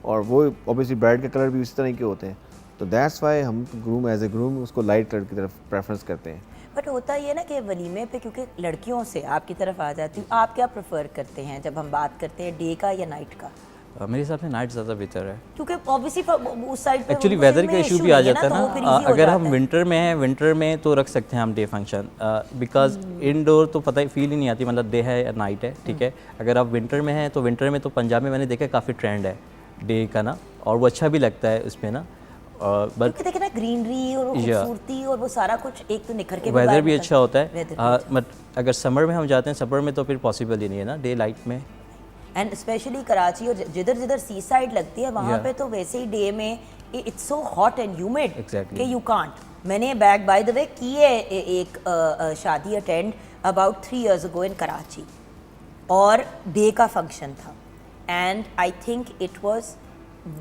और वो ऑब्वियसली ब्राइड के कलर भी इस तरह के होते हैं, तो दैट्स वाई हम ग्रूम एज ए ग्रूम उसको लाइट कलर की तरफ प्रेफरेंस करते हैं। बट होता ये ना कि वलीमे पे, क्योंकि लड़कियों से आपकी तरफ आ जाती हूँ, आप क्या प्रेफर करते हैं जब हम बात करते हैं डे का या नाइट का? मेरे हिसाब से नाइट ज़्यादा बेहतर है। क्योंकि ऑब्वियसली उस साइड पे एक्चुअली उनको वेदर दिन का में इशू issue भी आ नहीं है जाता है तो वो फिर ना, easy हो अगर हम जाता है। विंटर में हैं, विंटर में तो रख सकते हैं हम डे फंक्शन, बिकॉज इनडोर तो पता ही फील ही नहीं आती, मतलब डे है या नाइट है, ठीक है। अगर आप विंटर में हैं तो विंटर में तो पंजाब में मैंने देखा काफ़ी ट्रेंड है डे का ना, और वो अच्छा भी लगता है उसमें ना, बट क्योंकि देखिए ना ग्रीनरी और वो खूबसूरती और वो सारा कुछ एक तो निखर के वेदर बाहर भी निकलता अच्छा होता weather है। भी अच्छा। बट अगर समर में हम जाते हैं, समर में तो फिर पॉसिबल ही नहीं है ना डे लाइट में। एंड स्पेशली कराची और जिधर जिधर सी साइड लगती है वहाँ Yeah. पे तो वैसे ही डे में it's so hot and humid Exactly. कि यू कांट। मैंने बैक बाय द वे की है एक शादी attend about 3 years ago in Karachi, और डे का फंक्शन था, and I think it was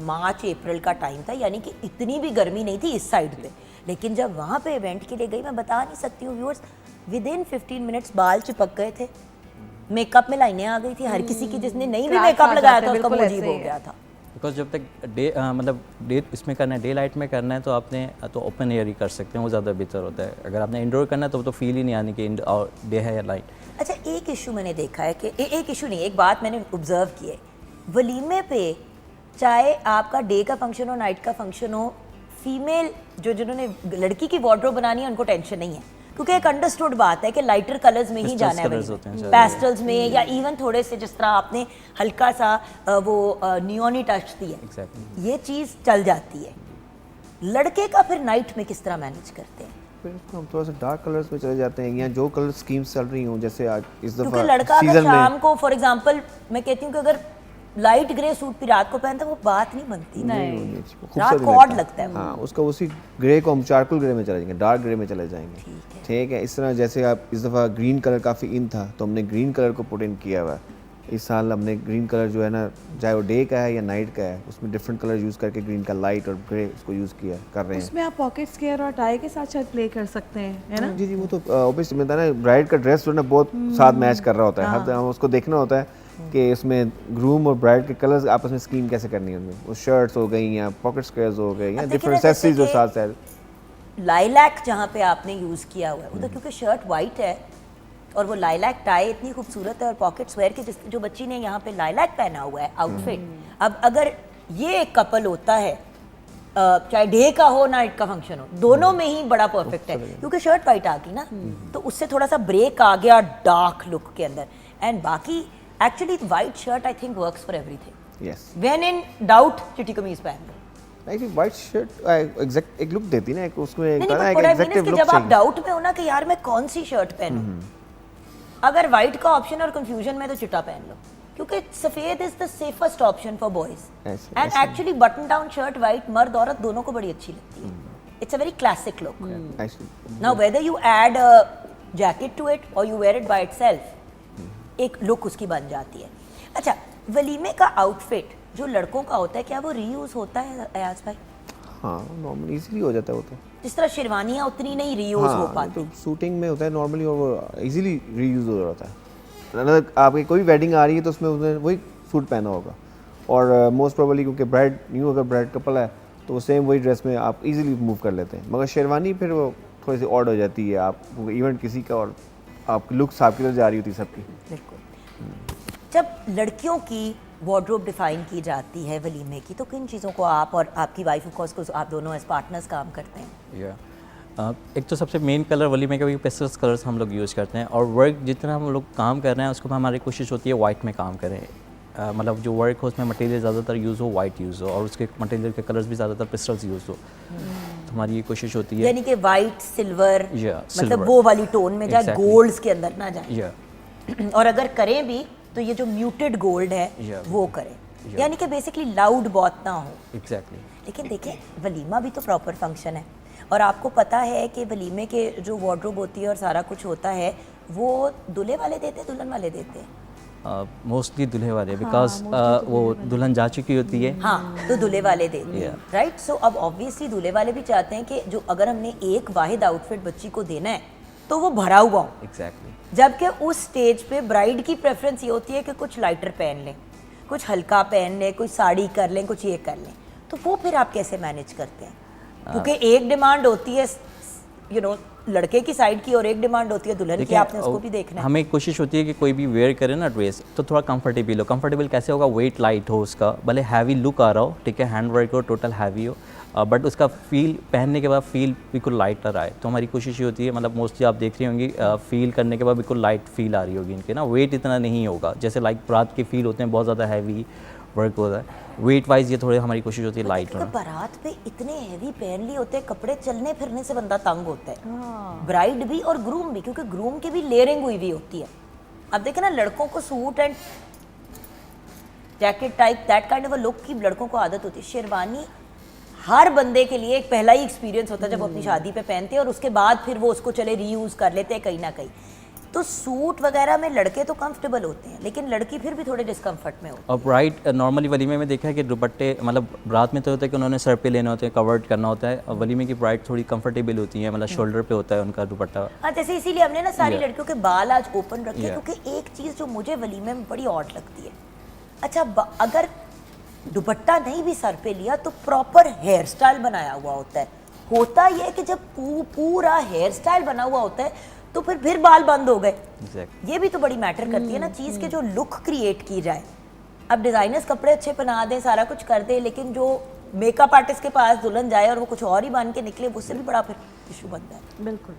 March April का टाइम था, यानी कि इतनी भी गर्मी नहीं थी इस साइड पे, लेकिन जब वहाँ पे इवेंट के लिए गई, मैं बता नहीं सकती हूँ व्यूअर्स, विद इन 15 मिनट्स बाल चिपक गए थे, मेकअप में लाइनें आ गई थी, हर किसी की जिसने नहीं भी Cracks मेकअप आ लगाया जाते था हैं, उसका बिल्कुल मुंह अजीब ऐसे हो ही है। गया था। बिकॉज जब तक डे मतलब डे इसमें करना है, डे लाइट में करना है, तो आपने तो ओपन एयर ही कर सकते हैं, वो ज़्यादा बेहतर होता है। अगर आपने इंडोर करना है तो वो तो फील ही नहीं आनी कि डे है या लाइट। अच्छा, एक इशू मैंने देखा है कि एक इशू नहीं, एक बात मैंने ऑब्जर्व की है, वलीमे पे चाहे आपका डे का फंक्शन हो नाइट का फंक्शन हो, फीमेल जिन्होंने लड़की की वार्डरोब बनानी है उनको टेंशन नहीं है, क्योंकि एक अंडरस्टूड बात है कि लाइटर कलर्स में ही Pastels जाना है, colours होते हैं पेस्टल्स में, या इवन थोड़े से जिस तरह आपने हल्का सा वो नियोनी टच दी है, एग्जैक्टली। ये चीज़ चल जाती है। लड़के का फिर नाइट में किस तरह मैनेज करते हैं? फिर उसको हम थोड़ा सा डार्क कलर्स में चले जाते हैं, या जो कलर स्कीम्स चल रही हों, जैसे आज इस क्योंकि दफ़ा लड़का अगर सीजन शाम में को फॉर एग्जांपल मैं कहती हूँ कि अगर लाइट ग्रे सूट भी रात को पहनता है वो बात नहीं बनती, नहीं, रात को ऑड लगता है। हाँ, उसका उसी ग्रे को हम चारकोल ग्रे में चले जाएंगे, डार्क ग्रे में चले जाएंगे, ठीक है। इस तरह जैसे आप इस दफ़ा ग्रीन कलर काफ़ी इन था तो हमने ग्रीन कलर को पुट इन किया हुआ है, इस साल हमने ग्रीन कलर जो है ना, चाहे वो डे का है या नाइट का है, उसमें डिफरेंट कलर यूज़ करके ग्रीन का लाइट और ग्रे उसको यूज़ किया कर रहे हैं। उसमें आप पॉकेट स्क्वायर और टाई के साथ शायद प्ले कर सकते हैं, है ना? जी जी, वो तो ऑब्वियसली मिलता है ना, ब्राइड का ड्रेस जो है ना बहुत साथ मैच कर रहा होता है, हर हम उसको देखना होता है कि उसमें ग्रूम और ब्राइड के कलर्स आपस में स्कीम कैसे करनी है उनमें, वो शर्ट्स हो गई या पॉकेट स्क्वायर्स हो गए या अब देखिए डिफरेंट ना, एक्सेसरीज जो जैसे साथ साथ। लाइलैक जहाँ पे आपने यूज़ किया हुआ है वो तो क्योंकि शर्ट वाइट है और वो लाइलैक टाई इतनी खूबसूरत है और पॉकेट्स वेयर के जो बच्ची ने यहाँ पे लाइलैक पहना हुआ है आउटफिट। अब अगर ये एक कपल होता है, चाहे डे का हो नाइट का फंक्शन हो, दोनों में ही बड़ा परफेक्ट है क्योंकि शर्ट वाइट आ गई ना, तो उससे थोड़ा सा ब्रेक आ गया डार्क लुक के अंदर। एंड बाकी actually white shirt I think works for everything. Yes, when in doubt चिट्टी कमीज पहन लो। I think white shirt exact एक लुक देती है ना, एक उसमें एक नहीं ना नहीं, एक but what I mean exactly is कि लुक जब आप चाहिए। डाउट में हो ना कि यार मैं कौन सी शर्ट पहनूं, अगर वाइट का ऑप्शन और कंफ्यूजन में तो चिट्टा पहन लो क्योंकि सफेद is the safest option for boys. ऐसे- एंड ऐसे। Actually button down shirt white मर्द औरत दोनों को बड़ी अच्छी लगती है। It's a very classic look. Actually, now whether you add a jacket to it और you wear it by itself, एक लुक उसकी बन जाती है। अच्छा, वलीमे का आउटफिट जो लड़कों का होता है क्या वो रीयूज होता है अयाज भाई? हाँ नॉर्मली इजीली हो जाता है वो तो। जिस तरह शेरवानियाँ उतनी नहीं रीयूज हो हाँ, पाती। तो शूटिंग में होता है नॉर्मली और वो इजीली रीयूज हो जाता है। अगर आपकी कोई वेडिंग आ रही है तो उसमें उसने वही सूट पहना होगा और मोस्ट प्रोबेबली क्योंकि ब्राइड न्यू अगर ब्राइड कपल है तो वो सेम वही ड्रेस में आप इजीली मूव कर लेते हैं। मगर शेरवानी फिर वो थोड़ी सी ऑड हो जाती है, आप इवेंट किसी का और आपकी लुक्स आपकी तरफ जा रही होती है सबकी। बिल्कुल। जब लड़कियों की वार्डरोब डिफाइन की जाती है वलीमे की, तो किन चीज़ों को आप और आपकी वाइफ ऑफ कोर्स को आप दोनों एज पार्टनर्स काम करते हैं? एक तो सबसे मेन कलर वलीमे का भी पेस्टल्स कलर्स हम लोग यूज़ करते हैं और वर्क जितना हम लोग काम कर रहे हैं उसको हमारी कोशिश होती है वाइट में काम करें। मतलब जो वर्क हो उसमें मटेरियल ज़्यादातर यूज़ हो वाइट यूज़ हो और उसके मटेरियल के कलर्स भी ज़्यादातर पेस्टल्स यूज़ हो। तो हमारी ये कोशिश होती है। यानी कि वाइट सिल्वर, Yeah, मतलब silver. वो वाली टोन में जाए, Exactly. गोल्ड्स के अंदर ना जाए। या और अगर करें भी तो ये जो म्यूटेड गोल्ड है Yeah. वो करें, Yeah. यानी कि बेसिकली लाउड बहुत ना हो। एग्जैक्टली। लेकिन देखिए वलीमा भी तो प्रॉपर फंक्शन है और आपको पता है कि वलीमे के जो वार्डरोब होती है और सारा कुछ होता है वो दूल्हे वाले देते हैं दुल्हन वाले देते हैं? मोस्टली दूल्हे वाले बिकॉज वो दुल्हन जा चुकी होती है। हाँ, तो दूल्हे वाले देते हैं, राइट। सो अब ऑब्वियसली दूल्हे वाले भी चाहते हैं कि जो अगर हमने एक वाहिद आउटफिट बच्ची को देना है तो वो भरा हुआ हो। एग्जैक्टली। जबकि उस स्टेज पे ब्राइड की प्रेफरेंस ये होती है कि कुछ लाइटर पहन लें, कुछ हल्का पहन लें, कुछ साड़ी कर लें, कुछ ये कर लें। तो वो फिर आप कैसे मैनेज करते हैं? क्योंकि एक डिमांड होती है लड़के की साइड की और एक डिमांड होती है दुल्हन की, आपने उसको भी देखना है। हमें कोशिश होती है कि कोई भी वेयर करे ना ड्रेस तो थोड़ा कंफर्टेबल हो। कंफर्टेबल कैसे होगा? वेट लाइट हो उसका, भले हैवी लुक आ रहा हो, ठीक है, हैंड वर्क हो, टोटल हैवी हो, बट उसका फील पहनने के बाद फील बिल्कुल लाइटर आए। तो हमारी कोशिश ये होती है, मतलब मोस्टली आप देख रही होंगी फील करने के बाद बिल्कुल लाइट फील आ रही होगी इनके ना, वेट इतना नहीं होगा। जैसे लाइक रात के फील होते हैं बहुत ज़्यादा हैवी वर्क होता है, वेट वाइज ये थोड़े हमारी कोशिश होती है लाइट क्योंकि होना। बारात पे इतने हैवी पहन लिए होते हैं कपड़े, चलने फिरने से बंदा तंग होता है। ब्राइड भी और ग्रूम भी, क्योंकि ग्रूम की भी लेयरिंग हुई हुई होती है। अब देखे ना लड़कों को suit and jacket type that kind of a look की लड़कों को आदत होती है। शेरवानी हर बंदे के लिए एक पहला ही एक्सपीरियंस होता है जब वो अपनी शादी पे पहनते हैं और उसके बाद फिर वो उसको चले रीयूज कर लेते हैं कहीं ना कहीं। तो सूट वगैरह में लड़के तो कंफर्टेबल होते हैं लेकिन लड़की फिर भी थोड़े डिस्कम्फर्ट में होती और ब्राइड नॉर्मली वलीमे में देखा है कि दुपट्टे, मतलब रात में तो होता है कि उन्होंने सर पे लेने होते हैं, कवर्ड करना होता है, और वलीमे की ब्राइड थोड़ी कंफर्टेबल होती है, मतलब शोल्डर पे होता है उनका दुपट्टा। है। हाँ, जैसे इसीलिए हमने ना सारी Yeah. लड़कियों के बाल आज ओपन रखे Yeah. क्योंकि एक चीज़ जो मुझे वलीमे में बड़ी ऑड लगती है, अच्छा अगर दुपट्टा नहीं भी सर पे लिया तो प्रॉपर हेयर स्टाइल बनाया हुआ होता है। होता यह है कि जब पूरा हेयर स्टाइल बना हुआ होता है तो फिर बाल बंद हो गए। एग्जैक्टली। ये भी तो बड़ी मैटर करती है ना चीज़ के जो लुक क्रिएट की जाए। अब डिज़ाइनर्स कपड़े अच्छे पहना दें, सारा कुछ कर दे, लेकिन जो मेकअप आर्टिस्ट के पास दुल्हन जाए और वो कुछ और ही बन के निकले, उससे भी बड़ा फिर इशू बनता है। बिल्कुल।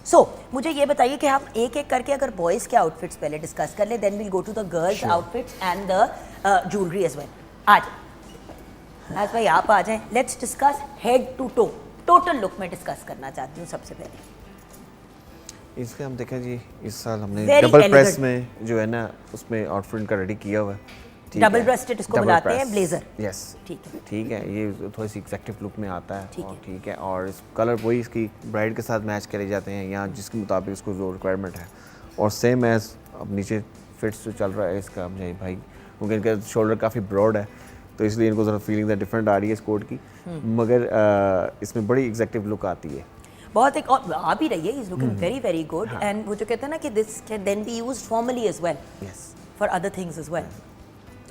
सो मुझे ये बताइए कि हम एक एक करके अगर बॉयज़ के आउटफिट्स पहले डिस्कस कर ले, then will go to the girls outfits and the jewellery as well. आज भाई आप आ जाएं, let's discuss head to toe, total look में डिस्कस करना चाहती हूँ सबसे पहले। इसके हम देखें जी, इस साल हमने Very डबल प्रेस elegant. में जो है ना उसमें आउटफिट का रेडी किया हुआ है। ठीक Double है? breasted इसको Double बुलाते press. हैं, blazer. Yes. ठीक है। ठीक है, ये थोड़ी सी एग्जैक्टिव लुक में आता है। ठीक और है। ठीक है, और इस कलर वही इसकी ब्राइड के साथ मैच करे जाते हैं या जिसके मुताबिक उसको जो रिक्वायरमेंट है, और सेम एज अब नीचे फिट्स जो चल रहा है इसका मुझे भाई, क्योंकि इनका शोल्डर काफ़ी ब्रॉड है तो इसलिए इनको ज़रा फीलिंग डिफरेंट आ रही है इस कोट की, मगर इसमें बड़ी एग्जैक्टिव लुक आती है। बहुत एक और आ भी रही है, is looking very very good, and वो जो कहते हैं ना कि this can then be used formally as well for other things as well.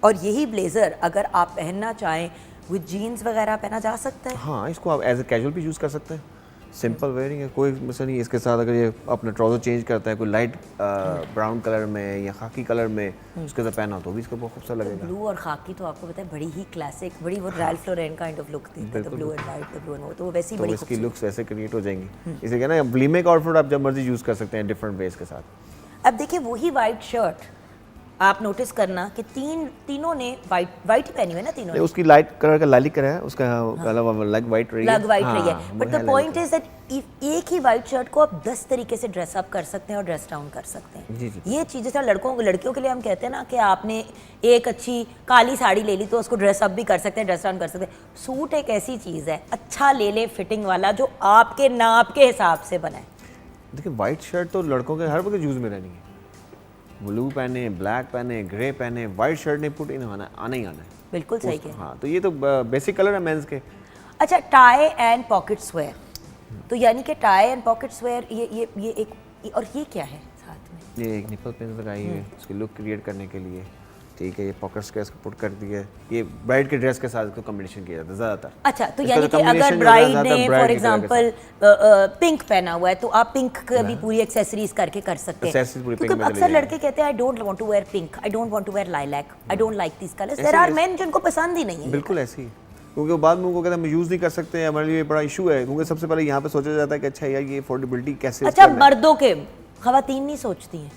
और यही ब्लेजर अगर आप पहनना चाहें विद जीन्स वगैरह पहना जा सकता है। हाँ, इसको आप एज ए कैजुअल भी यूज़ कर सकते हैं, सिंपल वेयरिंग है, कोई मसला नहीं। इसके साथ अगर ये अपना ट्राउज़र चेंज करता है कोई लाइट ब्राउन कलर में या खाकी कलर में उसके साथ पहना तो भी इसको बहुत खूबसूरत लगेगा। ब्लू और खाकी तो आपको पता है बड़ी ही क्लासिक, बड़ी वो Ralph Lauren kind of look देती है, blue and white, the blue and वो तो वैसी तो बड़ी इसकी लुक्स वैसे क्रिएट हो जाएंगी। इसे कहना है ब्लीमेक आउटफिट आप जब मर्जी यूज़ कर सकते हैं डिफरेंट वेज के साथ। अब देखिए वही वाइट शर्ट आप नोटिस करना कि तीनों ने वाइट ही पहनी हुई है ना तीनों नहीं, ने, उसकी लाइट कलर का लालिक कलर है उसका, कलर लाइक वाइट रही है, लग वाइट रही है, हाँ, बट वो द है पॉइंट lilac। इज दैट एक ही वाइट शर्ट को आप 10 तरीके से ड्रेस अप कर सकते हैं और ड्रेस डाउन कर सकते हैं। जी, जी। ये चीज़ जैसा लड़कियों के लिए हम कहते हैं ना कि आपने एक अच्छी काली साड़ी ले ली तो उसको ड्रेस अप भी कर सकते हैं, ड्रेस डाउन कर सकते हैं। सूट एक ऐसी चीज़ है, अच्छा ले लें फिटिंग वाला जो आपके नाप के हिसाब से बनाए। देखिए वाइट शर्ट तो लड़कों के हर वक्त यूज़ में रहनी है, ब्लू पहने, ब्लैक पहने, ग्रे पहने, वाइट शर्ट नहीं पुट इन आना ही आना है। बिल्कुल सही कह। हाँ, तो ये तो बेसिक कलर है मेंस के। अच्छा, टाई एंड पॉकेट्स वेयर, तो यानी कि टाई एंड पॉकेट्स वेयर ये एक, और ये क्या है साथ में? ये एक निपल पिन लगाई हुई है उसकी लुक क्रिएट करने के लिए, ठीक है। ये पॉकेट्स के इसको पुट कर दिया है, ये ब्राइड के ड्रेस के साथ इसको कॉम्बिनेशन किया जाता है ज़्यादातर। अच्छा, तो इसका यानी जो कि अगर combination जो ब्राइड है, ने ज़्यादातर फॉर bride के कलर के एग्जांपल पिंक पहना हुआ है तो आप पिंक का भी पूरी एक्सेसरीज करके कर सकते हैं, Accessories पूरी क्योंकि pink में अक्सर चली लड़के कहते हैं I don't want to wear pink, I don't want to wear lilac, I don't like this colours. There are men जिनको पसंद ही नहीं है। बिल्कुल ऐसे ही, क्योंकि वो बाद में उनको कहते हैं हम यूज़ नहीं कर सकते, हमारे लिए बड़ा इशू है, क्योंकि सबसे पहले यहाँ पे सोचा जाता है कि अच्छा यार ये अफोर्डेबिलिटी कैसे। अच्छा, मर्दों के खवातीन नहीं सोचती हैं,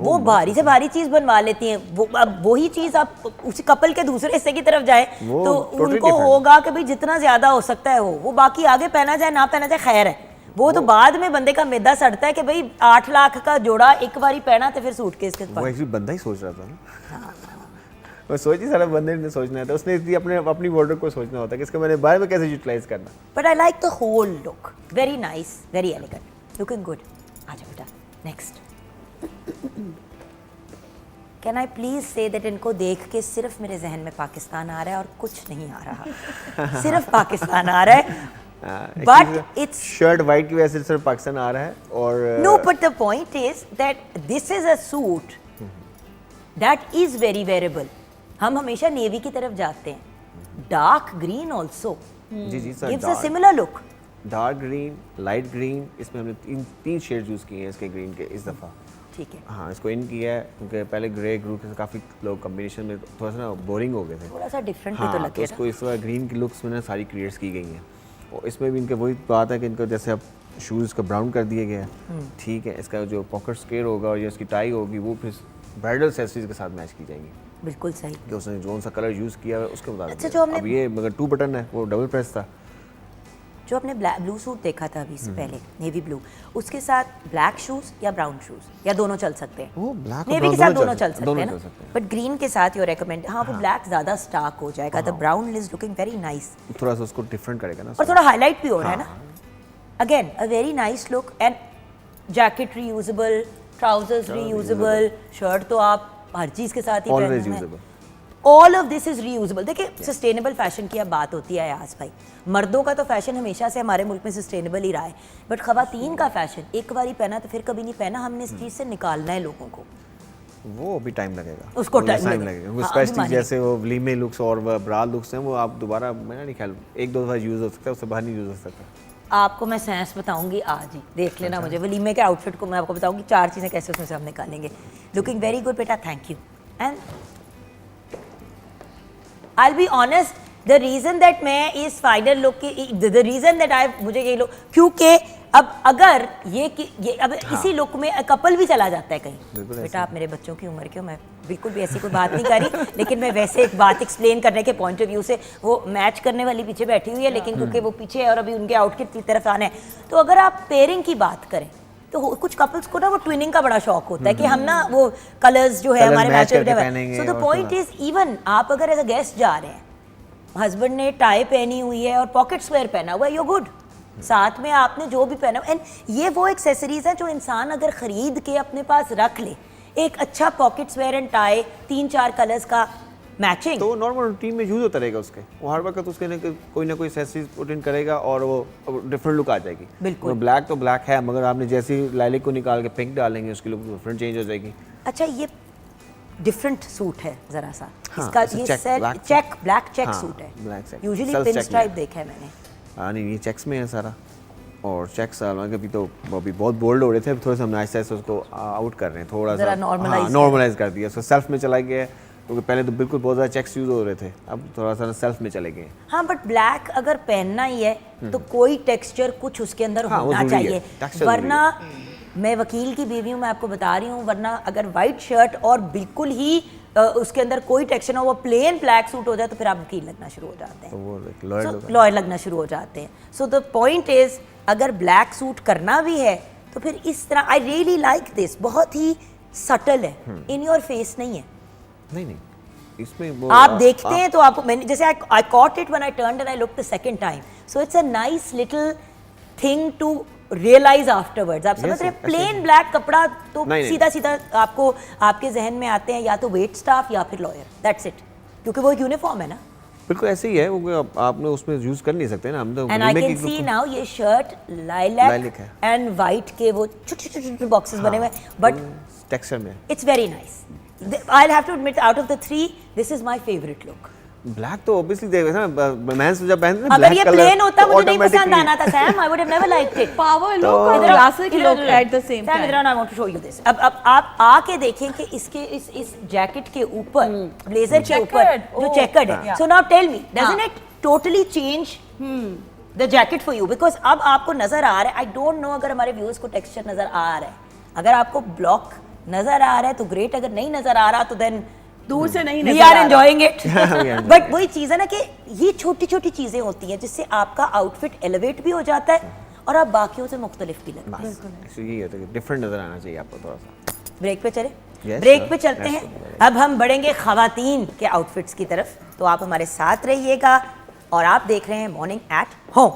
वो भारी से भारी चीज बनवा लेती हैं, वो अब वही चीज आप उसी कपल के दूसरे हिस्से की तरफ जाए वो तो totally उनको different। होगा कि भाई जितना ज्यादा हो सकता है वो बाकी आगे पहना जाए ना पहना जाए खैर है, वो तो बाद में बंदे का मैदा सड़ता है कि भाई 8 लाख का जोड़ा एक बारी पहना तो फिर सूटकेस के वो पास। एक्चुअली बंदा ही सोच रहा था ना, वो सोच ही सारा बंदे ने सोचना था, उसने इसलिए अपनी वार्डरोब को सोचना होता है कि इसका मैंने बाहर में कैसे यूटिलाइज करना। But I like the whole look, very nice, very elegant, looking good. आजा बेटा, next. Can I please say that इनको देख के सिर्फ मेरे जहन में पाकिस्तान आ रहा है और कुछ नहीं आ रहा, सिर्फ पाकिस्तान आ रहा है। बट इट्स शर्ट वाइट की वजह से सिर्फ पाकिस्तान आ रहा है और no, but the point is that this is a suit that is very wearable. हम हमेशा नेवी की तरफ जाते हैं, डार्क ग्रीन ऑल्सो जी जी sir, gives a similar look. Dark green, light green, इसमें हमने तीन शेड यूज़ किए हैं इसके ग्रीन के इस दफ़ा। ठीक है, हाँ, इसको इन किया है क्योंकि पहले ग्रे ग्रुप से काफ़ी लोग कॉम्बिनेशन में थोड़ा सा ना बोरिंग हो गए थे। थोड़ा सा डिफरेंट भी हाँ, तो तो लगे इसको इस बार ग्रीन की लुक्स में ना सारी क्रिएट्स की गई हैं, और इसमें भी इनके वही बात है कि इनको जैसे अब शूज़ का ब्राउन कर दिए गए हैं, ठीक है। इसका जो पॉकेट स्केयर होगा और ये इसकी टाई होगी वो फिर ब्राइडल एक्सेसरीज के साथ मैच की जाएंगी, बिल्कुल सही। कि उसने जो सा कलर यूज़ किया है उसके मुताबिक। अच्छा, जो हमने- अब ये मगर 2 बटन है, वो डबल प्रेस था। जो आपने ब्लू सूट देखा था अभी से पहले, नेवी ब्लू, उसके साथ ब्लैक शूज या ब्राउन शूज या दोनों चल सकते हैं? वो black और नेवी brown के साथ दोनों दोनों चल चल सकते- सकते दोनों हैं चल ना, सकते हैं। बट ग्रीन के साथ योर रेकमेंड, हाँ वो ब्लैक ज़्यादा स्टार्क हो जाएगा, the brown is looking very nice थोड़ा सा उसको डिफरेंट करेगा ना, और थोड़ा हाईलाइट भी हो रहा है ना। Again a very nice look, and jacket reusable, trousers reusable, shirt तो आप हर चीज़ के साथ ही ऑलवेज पहनना है। Usable. All of this is reusable. देखिए, सस्टेनेबल फैशन की अब बात होती है आज भाई, मर्दों का तो फैशन हमेशा से हमारे मुल्क में सस्टेनेबल ही रहा है, बट खवातीन का फैशन एक बारी पहना तो फिर कभी नहीं पहना, हमने इस चीज़ से निकालना है लोगों को। वो भी टाइम लगेगा, उसको वो time टाइम लगेगा। लगेगा। हाँ, स्पेशली अभी जैसे वो वलीमे लुक्स और ब्रा लुक्स हैं, वो आप दोबारा, मेरा नहीं ख्याल 1-2 दफ़ा यूज़ हो सकता है, उससे बाहर नहीं यूज़ हो सकता। आपको मैं सेंस बताऊंगी आज ही, देख लेना मुझे वलीमे के आउटफिट को मैं आपको बताऊंगी 4 चीज़ें कैसे उसमें से हम निकालेंगे। लुकिंग वेरी गुड बेटा, thank you. And I be honest, the reason that मैं इस फाइनल लुक की, द रीज़न दैट आई, मुझे ये लुक, क्योंकि अब अगर ये अब इसी लुक में कपल भी चला जाता है कहीं, बेटा आप मेरे बच्चों की उम्र के हो, मैं बिल्कुल भी ऐसी कोई बात नहीं कर रही, लेकिन मैं वैसे एक बात एक्सप्लेन करने के पॉइंट ऑफ व्यू से, वो मैच करने वाली पीछे बैठी हुई है, लेकिन क्योंकि वो पीछे है और अभी उनके आउटफिट की तरफ आना है, तो अगर आप पेयरिंग की बात करें तो कुछ कपल्स को ना वो ट्विनिंग का बड़ा शौक होता है कि हम ना वो कलर्स जो है Colours हमारे match मैच करके पहनेंगे सो द और पॉइंट थोड़ा- इज, इवन आप अगर एज अ गेस्ट जा रहे हैं, हस्बैंड ने टाई पहनी हुई है और पॉकेट स्क्वायर पहना हुआ है, यू गुड, साथ में आपने जो भी पहना, एंड ये वो एक्सेसरीज हैं जो इंसान अगर खरीद के अपने पास रख ले, एक अच्छा पॉकेट्स वेयर एंड टाई 3-4 कलर्स का मैचिंग। तो वो नॉर्मल रूटीन में यूज होता रहेगा उसके, वो हर वक्त उसके कोई ना कोई एक्सेसरीज पुट इन करेगा और वो डिफरेंट लुक आ जाएगी। बिल्कुल। ब्लैक तो ब्लैक है, मगर आपने जैसे ही लाइलिक को निकाल के पिंक डालेंगे उसकी लुक डिफरेंट चेंज हो जाएगी। अच्छा, ये डिफरेंट सूट है जरा सा, हाँ, इसका ऐसे ये check, set black check black check हाँ, सूट है। black check, usually self pin check stripe में। देखा है मैंने। हाँ नहीं, ये चेक्स में है सारा, और चेक्स अभी तो अभी बहुत बोल्ड हो रहे थे, अभी थोड़ा सा हम आहिस्ता आहिस्ता उसको आउट कर रहे हैं, थोड़ा जरा सा normalize नॉर्मलाइज कर दिया, उसको सेल्फ में चला गया है, क्योंकि पहले तो बिल्कुल बहुत ज़्यादा चेक्स यूज हो रहे थे, अब थोड़ा सा सेल्फ में चले गए। हाँ, बट ब्लैक अगर पहनना ही है तो कोई टेक्सचर कुछ उसके अंदर हाँ, वो होना जरूरी है, चाहिए, texture वरना मैं वकील की बीवी हूँ, मैं आपको बता रही हूँ, वरना अगर वाइट शर्ट और बिल्कुल ही उसके अंदर कोई टेक्सचर ना हो, वो प्लेन ब्लैक सूट हो जाए तो फिर आप वकील लगना शुरू हो जाते तो हैं, वो लॉयल होगा। लॉयर लगना शुरू हो जाते हैं। सो द पॉइंट इज, अगर ब्लैक सूट करना भी है तो फिर इस तरह, आई रियली लाइक दिस, बहुत ही सटल है, इन योर फेस नहीं है। नहीं नहीं, इसमें वो आप देखते हैं तो आपको, मैंने जैसे I caught it when I turned and I look the second time, so it's a nice little thing to realise afterwards. आप समझ Yes, रहे yes, हैं, प्लेन ब्लैक कपड़ा तो नहीं। सीधा सीधा आपको आपके जहन में आते हैं या तो वेट स्टाफ या फिर लॉयर, दैट्स इट, क्योंकि वो एक यूनिफॉर्म है ना। बिल्कुल ऐसे ही है वो, आपने उसमें यूज कर नहीं सकते ना, हम तो एंड आई remake कैन की सी look- नाउ ये शर्ट लाइलैक Lilac है। एंड वाइट के वो छोटे छोटे बॉक्सेस बने हुए हैं, बट टेक्सचर में it's very nice. I have to admit, out of the 3 this is my favourite look. Black तो ऑब्वियसली देखो ना, मेंस जब पहनते हैं अगर ये black प्लेन color, होता तो मुझे नहीं पसंद automatically- आना था Sam, I would have never liked it. Power look और classic look at the same Sam, इधर time. I want to show you this. अब आप आके देखें कि इसके इस जैकेट के ऊपर, ब्लेजर के ऊपर Checkered, जो oh, चेकर्ड है, yeah. So now tell me, doesn't it totally change the jacket for you? Because अब आपको नजर आ रहा है, आई डोंट नो अगर हमारे व्यूअर्स को टेक्सचर नजर आ रहा है, अगर आपको ब्लॉक नजर आ रहा है तो ग्रेट, अगर नहीं नजर आ रहा तो देन दूर से नहीं वी नजर आर आ रहा। Enjoying it. enjoying बट वही चीज़ है ना कि ये छोटी छोटी चीज़ें होती हैं जिससे आपका आउटफिट एलिवेट भी हो जाता है और आप बाकियों से मुख्तलिफ भी लगते हैं। बस यही होता है, डिफरेंट नजर आना चाहिए आपको थोड़ा सा। ब्रेक पे चले, Yes, ब्रेक sir. पे चलते Yes, हैं। sir. अब हम बढ़ेंगे खवातीन के आउटफिट्स की तरफ, तो आप हमारे साथ रहिएगा और आप देख रहे हैं मॉर्निंग एट होम।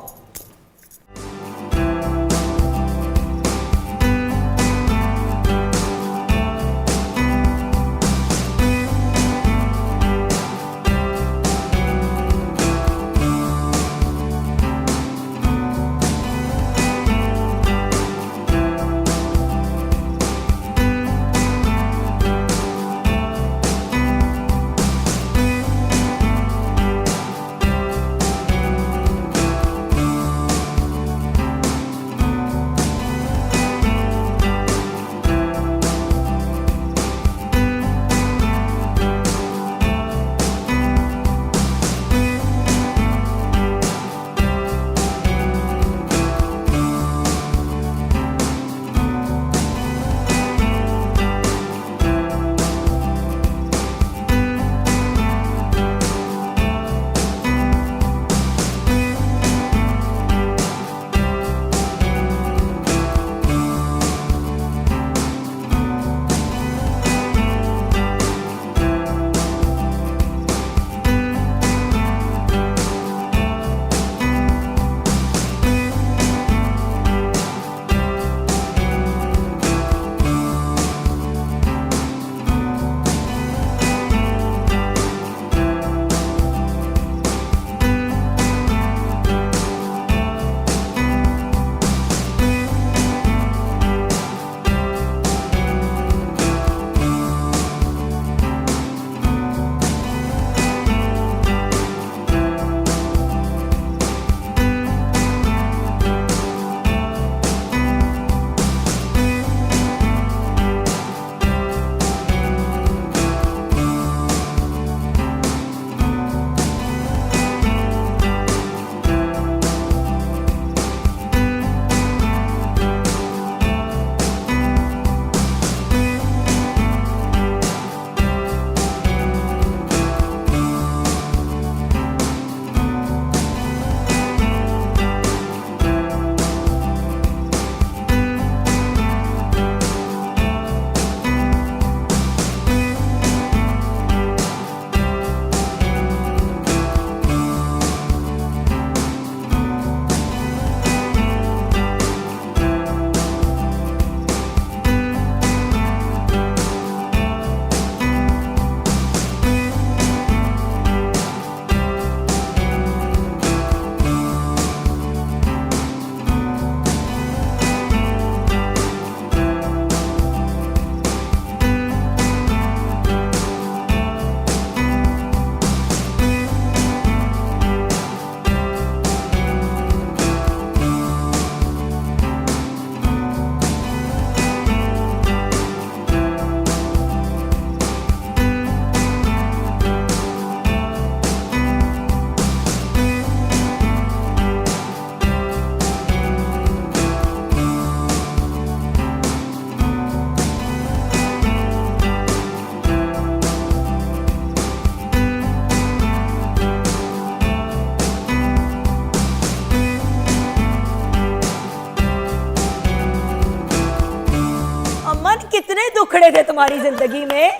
कितने दुखड़े थे तुम्हारी जिंदगी में?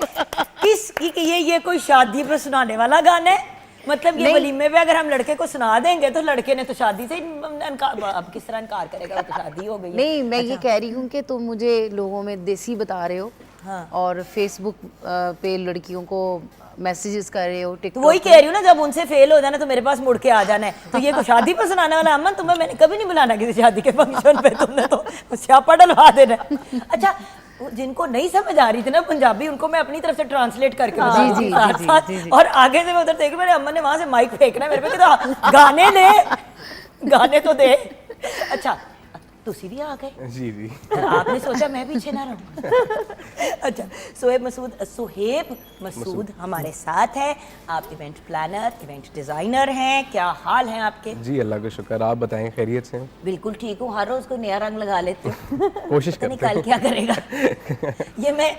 ये कोई शादी पे सुनाने वाला गाना है? मतलब ये वलीमे पे अगर हम लड़के को सुना देंगे तो लड़के ने तो शादी से अब किस तरह इनकार करेगा, वो तो शादी हो गई है। नहीं, मैं ये कह रही हूँ कि तुम मुझे लोगों में देसी बता रहे हो। हाँ। और फेसबुक पे लड़कियों को मैसेजेस कर रहे हो, तो टिकटॉक वही कह रही हूँ ना, जब उनसे फेल हो जाना तो मेरे पास मुड़ के आ जाना है। तो ये को शादी पर सुनाने वाला अमन, तुम्हें मैंने कभी नहीं बुलाना किसी शादी के फंक्शन पे, तुमने तो स्यापा डलवा देना। अच्छा, जिनको नहीं समझ आ रही थी ना पंजाबी, उनको मैं अपनी तरफ से ट्रांसलेट करके बता दूंगी साथ साथ। और आगे से मैं उधर देख, मेरे अम्मा ने वहां से माइक फेंकना है मेरे पे, तो गाने दे, गाने तो दे। अच्छा, तुसी भी आ गए? जी जी। आपने सोचा मैं पीछे ना रहूं। अच्छा, सुहेब मसूद हमारे साथ है। आप इवेंट प्लानर, इवेंट डिजाइनर हैं। क्या हाल है आपके? जी अल्लाह का शुक्र, आप बताएं खैरियत से हैं? बिल्कुल ठीक हूँ। हर रोज कोई नया रंग लगा लेते हो। कोशिश पता नहीं करते कल क्या करेगा। ये मैं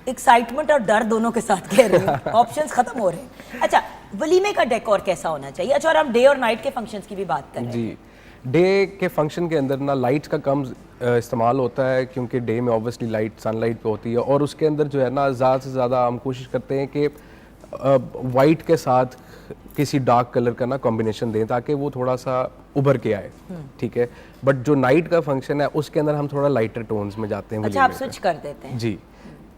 एक्साइटमेंट और डर दोनों के साथ कह रही हूँ। ऑप्शंस खत्म हो रहे हैं। अच्छा, वलीमे का डेकोर कैसा होना चाहिए? अच्छा, और हम डे और नाइट के फंक्शंस की भी बात कर रहे हैं। जी, डे के फंक्शन के अंदर ना लाइट्स का कम इस्तेमाल होता है, क्योंकि डे में ऑब्वियसली लाइट सनलाइट पे होती है, और उसके अंदर जो है ना ज़्यादा से ज़्यादा हम कोशिश करते हैं कि वाइट के साथ किसी डार्क कलर का ना कॉम्बिनेशन दें ताकि वो थोड़ा सा उभर के आए। ठीक है, बट जो नाइट का फंक्शन है उसके अंदर हम थोड़ा लाइटर टोन्स में जाते हैं। अच्छा, आप वलीमे स्विच पे। कर देते हैं? जी,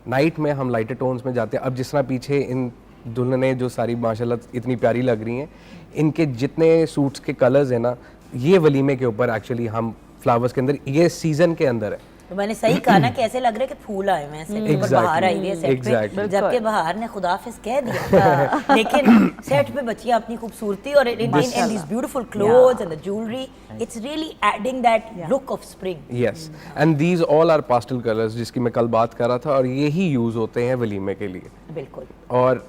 नाइट में हम लाइटर टोन्स में जाते हैं। अब जिस तरह पीछे इन दुल्हनें जो सारी माशाल्लाह इतनी प्यारी लग रही हैं, इनके जितने सूट्स के कलर्स हैं ना, ये वलीमे के ऊपर एक्चुअली हम फ्लावर्स के अंदर, ये सीजन के अंदर है। तो मैंने सही कहा ना कि ऐसे लग रहा है कि फूल आए हुए हैं सेट पर, बाहर आई हुई है सेट पे, जबकि बाहर ने खुदाफिज कह दिया था। लेकिन सेट पे बच्चियां अपनी खूबसूरती और in this beautiful clothes and the jewellery, it's really adding that look of spring. Yes, and these all are pastel colours, जिसकी मैं कल बात कर रहा था, और यही यूज होते हैं वलीमे के लिए। बिल्कुल। और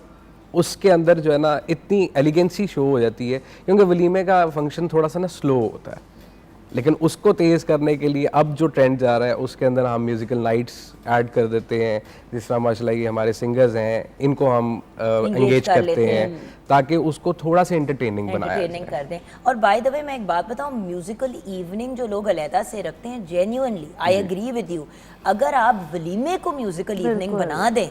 उसके अंदर जो है ना इतनी एलिगेंसी शो हो जाती है, क्योंकि वलीमे का फंक्शन थोड़ा सा ना स्लो होता है, लेकिन उसको तेज़ करने के लिए अब जो ट्रेंड जा रहा है उसके अंदर हम म्यूजिकल नाइट्स ऐड कर देते हैं। जिस तरह माशाल्लाह ये हमारे सिंगर्स हैं, इनको हम एंगेज करते हैं ताकि उसको थोड़ा सा एंटरटेनिंग बनाया जाए। कर दें। और बाय द वे मैं एक बात बताऊं, म्यूजिकल इवनिंग जो लोग अलहदा से रखते हैं, genuinely I agree with you, अगर आप वलीमे को म्यूजिकल इवनिंग बना दें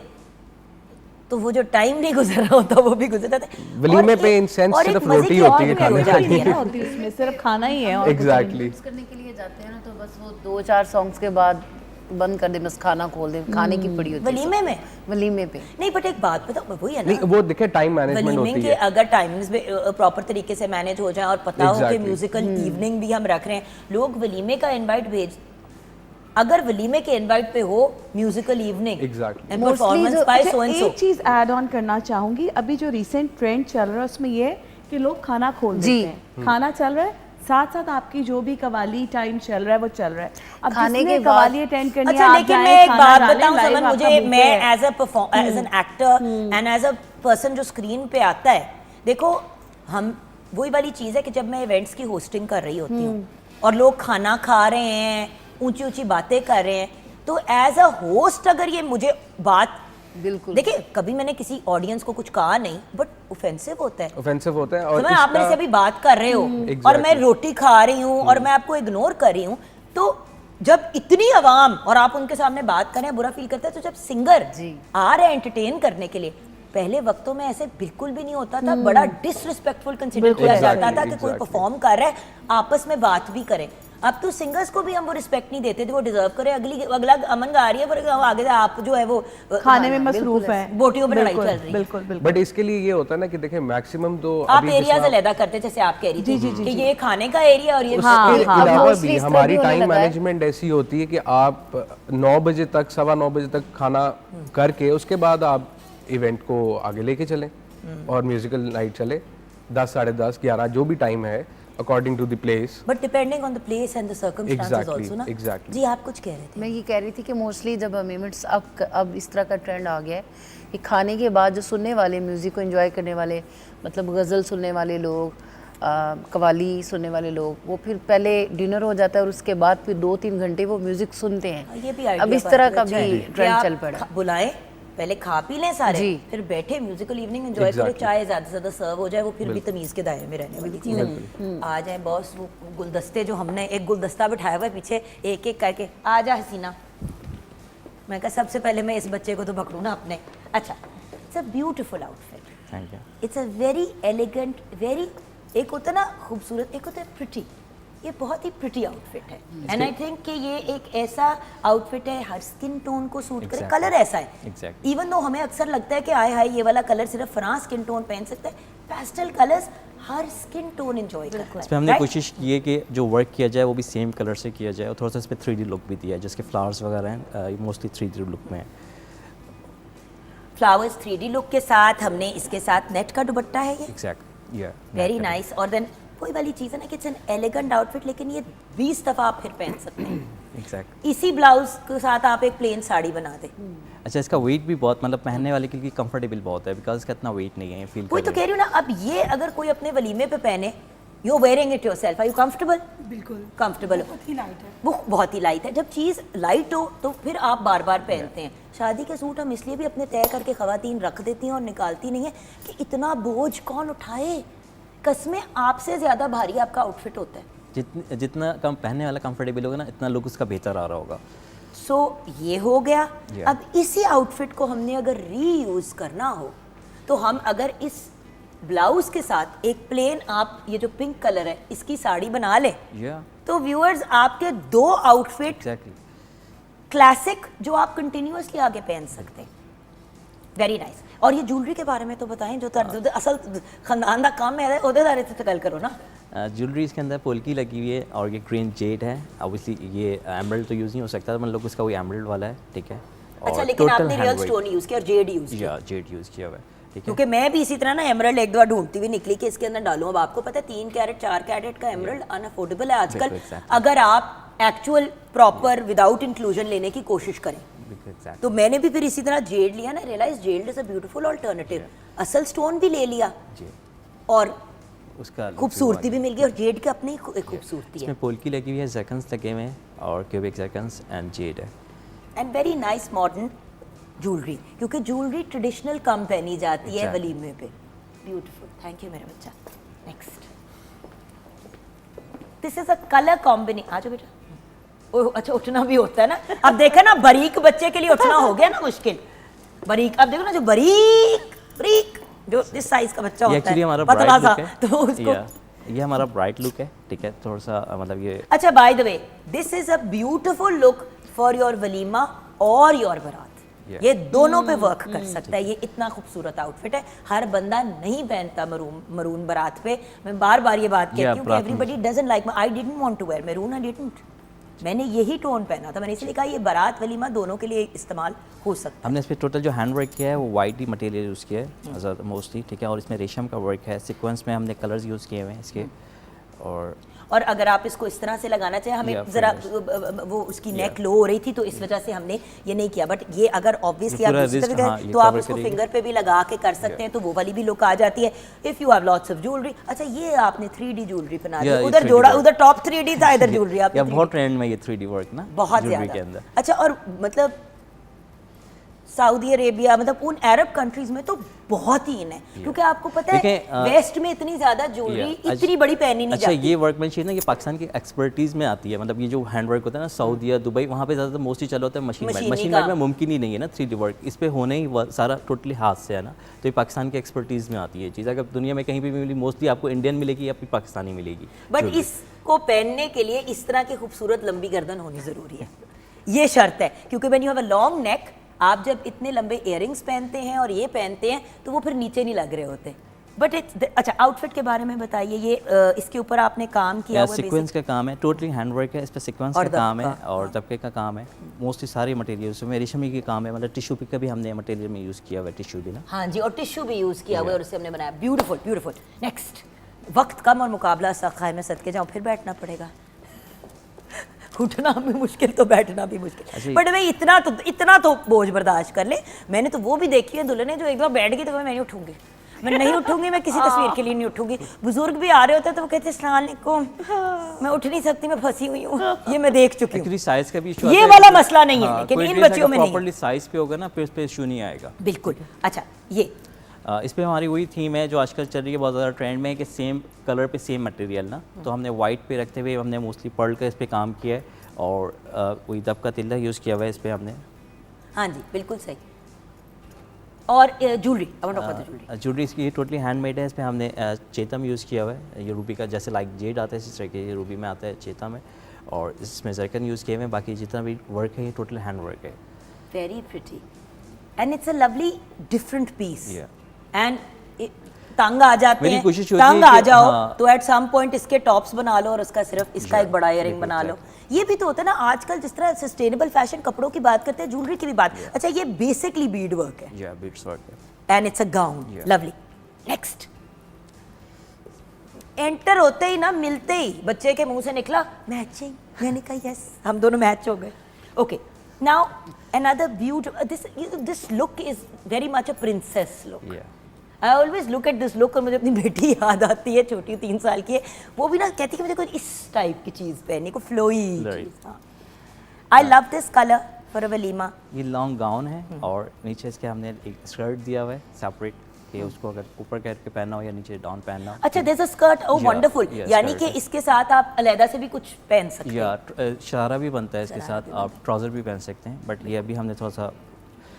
तो वो जो टाइम नहीं गुजर रहा होता वो भी गुजर जाता है। वलीमे पे इन सेंस सिर्फ रोटी होती है खाने के लिए, इसमें सिर्फ खाना ही है। और एग्जैक्टली करने के लिए जाते हैं ना, तो बस वो 2-4 सॉन्ग्स के बाद बंद कर दे, बस खाना खोल दे, खाने की पड़ी होती है वलीमे में। वलीमे पे। नहीं, बट एक बात बताओ, वही है ना, नहीं, वो देखिए टाइम मैनेजमेंट वलीमे होती के है। अगर टाइमिंग्स में प्रॉपर तरीके से मैनेज हो जाए और पता हो कि Exactly. म्यूजिकल इवनिंग भी हम रख रहे हैं, लोग वलीमे का इनवाइट भेज, अगर वलीमे के इनवाइट पे हो musical evening Exactly. And performance by so and so. एक चीज ऐड ऑन करना चाहूंगी, अभी जो रिसेंट ट्रेंड चल रहा है उसमें ये है कि लोग खाना खोल देते हैं। खाना चल रहा है, साथ साथ आपकी जो भी कवाली टाइम चल रहा है वो चल रहा है। अब खाने जिसने के बाद- कवाली अटेंड करनी है, अच्छा, आप लेकिन जाएं, मैं एक खाना बात डालें, बताऊं live समन, आपका मुझे buffet मैं है। As an actor and as a person जो स्क्रीन पे आता है, देखो हम वही वाली चीज़ है कि जब मैं इवेंट्स की होस्टिंग कर रही होती हूँ और लोग खाना खा रहे हैं, ऊंची ऊंची बातें कर रहे हैं, तो एज अ होस्ट अगर ये मुझे बात, बिल्कुल देखिए कभी मैंने किसी ऑडियंस को कुछ कहा नहीं, बट ऑफेंसिव होता है। ऑफेंसिव होता है। और तो आप मेरे से अभी बात कर रहे हो और मैं रोटी खा रही हूँ और मैं आपको इग्नोर कर रही हूँ, तो जब इतनी आवाम और आप उनके सामने बात करें बुरा फील करते हैं, तो जब सिंगर आ रहे हैं एंटरटेन करने के लिए, पहले वक्तों में ऐसे बिल्कुल भी नहीं होता था, बड़ा डिसरिस्पेक्टफुल कंसीडर किया जाता था कि कोई परफॉर्म कर रहा है आपस में बात भी करें। अब तो सिंगर्स को भी हम वो रिस्पेक्ट नहीं देते थे, वो डिजर्व करे। अगला अमन गा रही है पर आगे से आप जो है वो खाने में मसरूफ है, बोटियों पर लड़ाई चल रही है। बिल्कुल बिल्कुल। बट इसके लिए ये होता है ना कि देखिए मैक्सिमम तो आप अभी एरियाज जिस तरह- अलहदा करते, जैसे आप कह रही थी कि ये खाने का एरिया और ये उसके अलावा mostly भी इस तरह हमारी भी होने टाइम लगा है। मैनेजमेंट ऐसी होती है कि आप 9 बजे तक, 9:15 बजे तक खाना करके उसके बाद आप इवेंट को आगे लेके चलें और म्यूजिकल नाइट चले 10, 10:30, 11 जो भी टाइम है according to the place. But depending on the place and the circumstances Exactly, also ना। exactly. जी आप कुछ कह रहे थे। मैं ये कह रही थी कि मोस्टली जब इवेंट्स अब इस तरह का ट्रेंड आ गया है कि खाने के बाद जो सुनने वाले, म्यूज़िक को एंजॉय करने वाले, मतलब गज़ल सुनने वाले लोग, कवाली सुनने वाले लोग, वो फिर पहले डिनर हो जाता है और उसके बाद फिर 2-3 घंटे वो म्यूज़िक सुनते हैं। ये भी अब इस तरह का भी ट्रेंड चल पड़ा। बुलाएं, पहले खा पी लें सारे, जी। फिर बैठे म्यूजिकल इवनिंग एंजॉय करें, चाय ज्यादा से ज्यादा सर्व हो जाए, वो फिर भी तमीज के दायरे में रहने वाली चीज है। आ जाए बॉस, वो गुलदस्ते जो हमने एक गुलदस्ता बिठाया हुआ है पीछे, एक एक करके आ जा हसीना, मैं कहा सबसे पहले मैं इस बच्चे को तो पकड़ूँ ना अपने। अच्छा, it's a beautiful outfit, thank you. It's a very elegant, very, एक होता है ना खूबसूरत, एक होता है प्रिटी। ये बहुत ही प्रिटी आउटफिट है एंड आई थिंक कि ये एक ऐसा आउटफिट है हर स्किन टोन को सूट करे। Exactly. कलर ऐसा है, Exactly. इवन दो हमें अक्सर लगता है कि आय हाय ये वाला कलर सिर्फ फरां स्किन टोन पहन सकता है, पेस्टल कलर्स हर स्किन टोन एंजॉय करता है। इस पर हमने right? कोशिश की है कि जो वर्क किया जाए वो भी सेम कलर से किया जाए और थोड़ा सा इस पर 3D लुक भी दिया है, जिसके फ्लावर्स वगैरह हैं मोस्टली 3D लुक में है। फ्लावर्स 3D लुक के साथ हमने इसके साथ नेट का दुपट्टा है ये, एग्जैक्ट, या वेरी नाइस। और देन कोई वाली चीज़ है ना कि इट्स एन एलिगेंट आउटफिट, लेकिन ये 20 दफ़ा आप फिर पहन सकते हैं। एग्जैक्ट। इसी ब्लाउज के साथ आप एक प्लेन साड़ी बना दें। अच्छा, इसका वेट भी बहुत, मतलब पहनने वाले के लिए कंफर्टेबल बहुत है, बिकॉज इसका इतना वेट नहीं है, फील कोई तो कह रही हूँ ना, अब ये अगर कोई अपने वलीमे पे पहने, you wearing it yourself, are you comfortable? बिल्कुल कंफर्टेबल, बहुत ही लाइट है। वो बहुत ही लाइट है। जब चीज़ लाइट हो तो फिर आप बार बार पहनते हैं। शादी के सूट हम इसलिए भी अपने तय करके ख़वातीन रख देती हैं और निकालती नहीं है कि इतना बोझ कौन उठाए। कसमें आपसे ज़्यादा भारी आपका आउटफिट होता है। जितना कम पहनने वाला कंफर्टेबल होगा ना, इतना लुक उसका बेहतर आ रहा होगा। सो ये हो गया। Yeah. अब इसी आउटफिट को हमने अगर रीयूज़ करना हो तो हम अगर इस ब्लाउज के साथ एक प्लेन, आप ये जो पिंक कलर है इसकी साड़ी बना लें, या तो व्यूअर्स आपके दो आउटफिट एग्जैक्टली। क्लासिक जो आप कंटिन्यूअसली आगे पहन सकते हैं। Very nice. और ये ज्वेलरी के बारे में तो बताएं, जो असल खानदान का काम है ਉਹਦੇ बारे से गल करो ना। ज्वेलरी इसके अंदर पोल्की लगी हुई है और ये ग्रीन जेड है। ऑब्वियसली ये एमरल्ड तो यूज़ नहीं हो सकता, मतलब लोग उसका वो एमरल्ड वाला है, ठीक है। अच्छा, लेकिन आपने रियल स्टोन यूज़ किया और जेड यूज़ किया। या जेड यूज़ किया हुआ है, ठीक है। क्योंकि मैं भी इसी तरह ना एमरल्ड एक दो ढूंढती हुई निकली कि इसके अंदर डालूं। अब आपको पता है 3 कैरेट 4 कैरेट का एमरल्ड अनअफोर्डेबल है आजकल। बिल्कुल, exactly. अगर आप एक्चुअल प्रॉपर विदाउट इंक्लूजन लेने की कोशिश करें Exactly. तो मैंने भी फिर इसी तरह जेड लिया ना, realise jade is a beautiful alternative. असल स्टोन भी ले लिया और उसका खूबसूरती भी मिल गई, और जेड की अपनी एक खूबसूरती है। इसमें पोल्की लगी हुई है, जैकन्स लगे हुए हैं और क्यूबिक जैकन्स एंड जेड है। And very nice modern jewellery, क्योंकि ज्वेलरी ट्रेडिशनल कम पहनी जाती है Exactly. वलीमे पे। ब्यूटीफुल, थैंक यू मेरा बच्चा। Next, this is a colour combination. आ जाओ बेटा। ओह अच्छा, उठना भी होता है ना। अब देखा ना, बारीक बच्चे के लिए उठना हो गया ना मुश्किल। बारीक, अब देखो ना, जो बारीक बारीक जो इस साइज का बच्चा ये होता एक्चुअली है, हमारा पतला ब्राइट सा, लुक है। तो उसको ये हमारा ब्राइट लुक है, ठीक है। थोड़ा सा मतलब ये अच्छा, bye the way this is a beautiful look for your walima और योर बारात। Yeah. ये दोनों पे वर्क कर सकता है। ये इतना खूबसूरत आउटफिट है, हर बंदा नहीं पहनता मरून बारात पे। मैं बार बार ये बात कहती हूँ कि everybody doesn't like, I didn't want to wear maroon, I didn't. मैंने यही टोन पहना था, मैंने इसलिए कहा ये बारात वलीमा दोनों के लिए इस्तेमाल हो सकता है। हमने इस पर टोटल जो हैंड वर्क किया है वो वाइट ही मटेरियल यूज़ किया है मोस्टली, ठीक है। और इसमें रेशम का वर्क है, सीक्वेंस में हमने कलर्स यूज़ किए हुए हैं इसके। और अगर आप इसको इस तरह से लगाना चाहें, हमें Yeah, ज़रा वो उसकी नेक लो हो रही थी तो इस वजह से हमने ये नहीं किया। बट ये अगर ऑब्वियसली आप पूरा दूसरी wrist, तरफ हाँ, गए ये तो आप cover उसको करेगी। फिंगर पे भी लगा के कर सकते हैं, तो वो वाली भी लुक आ जाती है। If you have lots of jewellery. अच्छा, ये आपने 3D ज्वेलरी बना दी, Yeah, ये उधर 3D जोड़ा, work। उधर टॉप 3D था, इधर ज्वेलरी आपने या 3D बहुत ट्रेंड में ये 3D वर्क ना, बहुत ज्वेलरी के ज़्यादा। अंदर। अच्छा, और मतलब सऊदी अरेबिया, मतलब उन अरब कंट्रीज में तो बहुत ही इन है, क्योंकि आपको पता है देखें, वेस्ट में इतनी ज़्यादा ज्वेलरी इतनी बड़ी पहनी नहीं अच्छा, जाती। ये वर्कमैनशिप ना, ये पाकिस्तान की एक्सपर्टीज़ में आती है। मतलब ये जो हैंड वर्क होता है ना, सऊदीया, दुबई, वहाँ पे ज़्यादातर मोस्टली चला होता है मशीन मेड। मशीनी मशीन मेड में काम। मुमकिन ही नहीं है ना 3D वर्क, इस पे होने ही सारा टोटली हाथ से है ना। तो ये पाकिस्तान की एक्सपर्टीज़ में आती है चीज़। अगर दुनिया में कहीं भी मिली, मोस्टली आपको इंडियन मिलेगी या फिर पाकिस्तानी मिलेगी। बट इसको पहनने के लिए इस तरह की खूबसूरत लंबी गर्दन होनी ज़रूरी है, ये शर्त है। क्योंकि when you have a long neck, आप जब इतने लंबे इयरिंग्स पहनते हैं और ये पहनते हैं तो वो फिर नीचे नहीं लग रहे होते। बट इट्स अच्छा, आउटफिट के बारे में बताइए। ये इसके ऊपर आपने काम किया हुआ है सीक्वेंस का काम है, टोटली हैंड वर्क है, इस पर सीक्वेंस और का काम है दबका, और दबके का काम है। मोस्टली सारे मटेरियल्स में रेशमी के काम है, मतलब टिश्यू का भी हमने मटेरियल में यूज़ किया हुआ है, टिश्यू भी ना। हाँ जी, और टिश्यू भी यूज़ किया हुआ है और उससे हमने बनाया। Beautiful beautiful. नेक्स्ट, वक्त कम और मुकाबला सख्त में सदके जाऊँ, फिर बैठना पड़ेगा। उठना भी मुश्किल तो बैठना भी मुश्किल। बट भाई इतना तो बोझ बर्दाश्त कर ले। मैंने तो वो भी देखी है दुल्हने जो एक बार बैठ गई तो मैं नहीं उठूंगी, मैं नहीं उठूंगी, मैं किसी तस्वीर के लिए नहीं उठूंगी। बुजुर्ग भी आ रहे होते हैं तो वो कहते हैं अस्सलाम वालेकुम, मैं उठ नहीं सकती, मैं फंसी हुई हूँ। ये मैं देख चुकी हूँ। एक्चुअली साइज का भी इशू ये वाला मसला नहीं है, लेकिन इन बच्चियों में नहीं। प्रॉपर्ली साइज पे होगा ना, फिर उस पे इशू नहीं आएगा। बिल्कुल। अच्छा, ये इस पे हमारी वही थीम है जो आजकल चल रही है बहुत ज़्यादा ट्रेंड में, कि सेम कलर पे सेम मटेरियल ना। तो हमने वाइट पे रखते हुए हमने मोस्टली पर्ल का इस पे काम किया है और वही दब का तिल्ला यूज़ किया हुआ है इस पे हमने। हाँ जी बिल्कुल सही। और jewellery, I want to talk about the jewellery. Jewellery इसकी ये टोटली हैंडमेड है, इसमें हमने चेतम यूज़ किया हुआ है, ये रूबी का जैसे लाइक जेड आता है इसी तरह के ये रूबी में आता है चेता में, और इसमें जरकन यूज़ किए हुए हैं, बाकी जितना भी वर्क है ये टोटल हैंड वर्क है। Very pretty, and it's a lovely different piece. Yeah. And तंग आ जाते मेरी हैं, कोशिश होती है तंग आ कि- जाओ हाँ। तो एट सम पॉइंट इसके टॉप्स बना लो और उसका सिर्फ इसका एक बड़ा इयरिंग बना लो। ये भी तो होता है ना आजकल, जिस तरह सस्टेनेबल फैशन कपड़ों की बात करते हैं, ज्वेलरी की भी बात। अच्छा ये बेसिकली बीड वर्क है या बीट्स वर्क है। And it's a gown, Yeah. Lovely. Next, enter होते ही ना, मिलते ही बच्चे के मुंह से निकला मैचिंग, मैंने कहा यस, हम दोनों मैच हो गए। Okay, now another beautiful, this look is very much a princess look. Yeah. I always look at this look और मुझे अपनी बेटी याद आती है, छोटी 3 साल की है, वो भी ना कहती है कि मुझे कोई इस टाइप की चीज़ पहनी, को फ्लोई चीज़। I love this colour for a walima. ये लॉन्ग गाउन है और नीचे इसके हमने एक स्कर्ट दिया हुआ है सेपरेट, कि उसको अगर ऊपर करके पहनना हो या नीचे डाउन पहनना हो। अच्छा, there's a skirt, oh Yeah, wonderful, yeah, यानी skirt कि है। इसके साथ आप अलहदा से भी कुछ पहन सकते हैं। या शरारा भी बनता है इसके साथ, आप ट्राउज़र भी पहन सकते हैं, बट ये अभी हमने थोड़ा सा।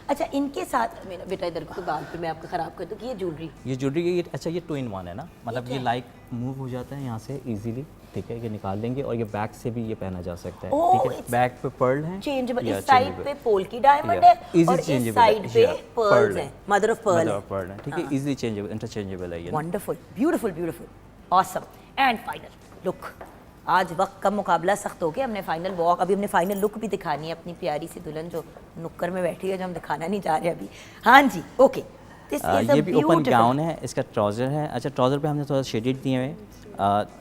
अच्छा, इनके साथ मेरा बेटा इधर को गाल पे मैं आपको खराब कर दूं कि ये ज्वेलरी ये ज्वेलरी ये अच्छा ये 2 in 1 है ना, मतलब ये लाइक मूव हो जाता है यहाँ से इजीली, ठीक है, ये निकाल लेंगे और ये बैक से भी ये पहना जा सकता है, Oh, ठीक है। it's बैक पे पर्ल है, चेंजेबल, या इस साइड changeable। पे पोल की डायमंड Yeah, है easy और इस changeable साइड है, पे yeah, पर्ल्स pearl हैं, मदर ऑफ पर्ल मदर है। ऑफ पर्ल है, ठीक है, इजीली चेंजेबल, इंटरचेंजेबल है ये ना। Wonderful, beautiful, beautiful, awesome. And final look, आज वक्त का मुकाबला सख्त हो गया, हमने फाइनल वॉक, अभी हमने फाइनल लुक भी दिखानी है अपनी प्यारी सी दुल्हन जो नुक्कर में बैठी है, जो हम दिखाना नहीं चाह रहे अभी। हाँ जी, ओके, दिस इज अ ये भी ओपन ब्यूटीफुल गाउन है, इसका ट्राउज़र है। अच्छा, ट्राउज़र पे हमने थोड़ा शेडेड दिए हुए हैं,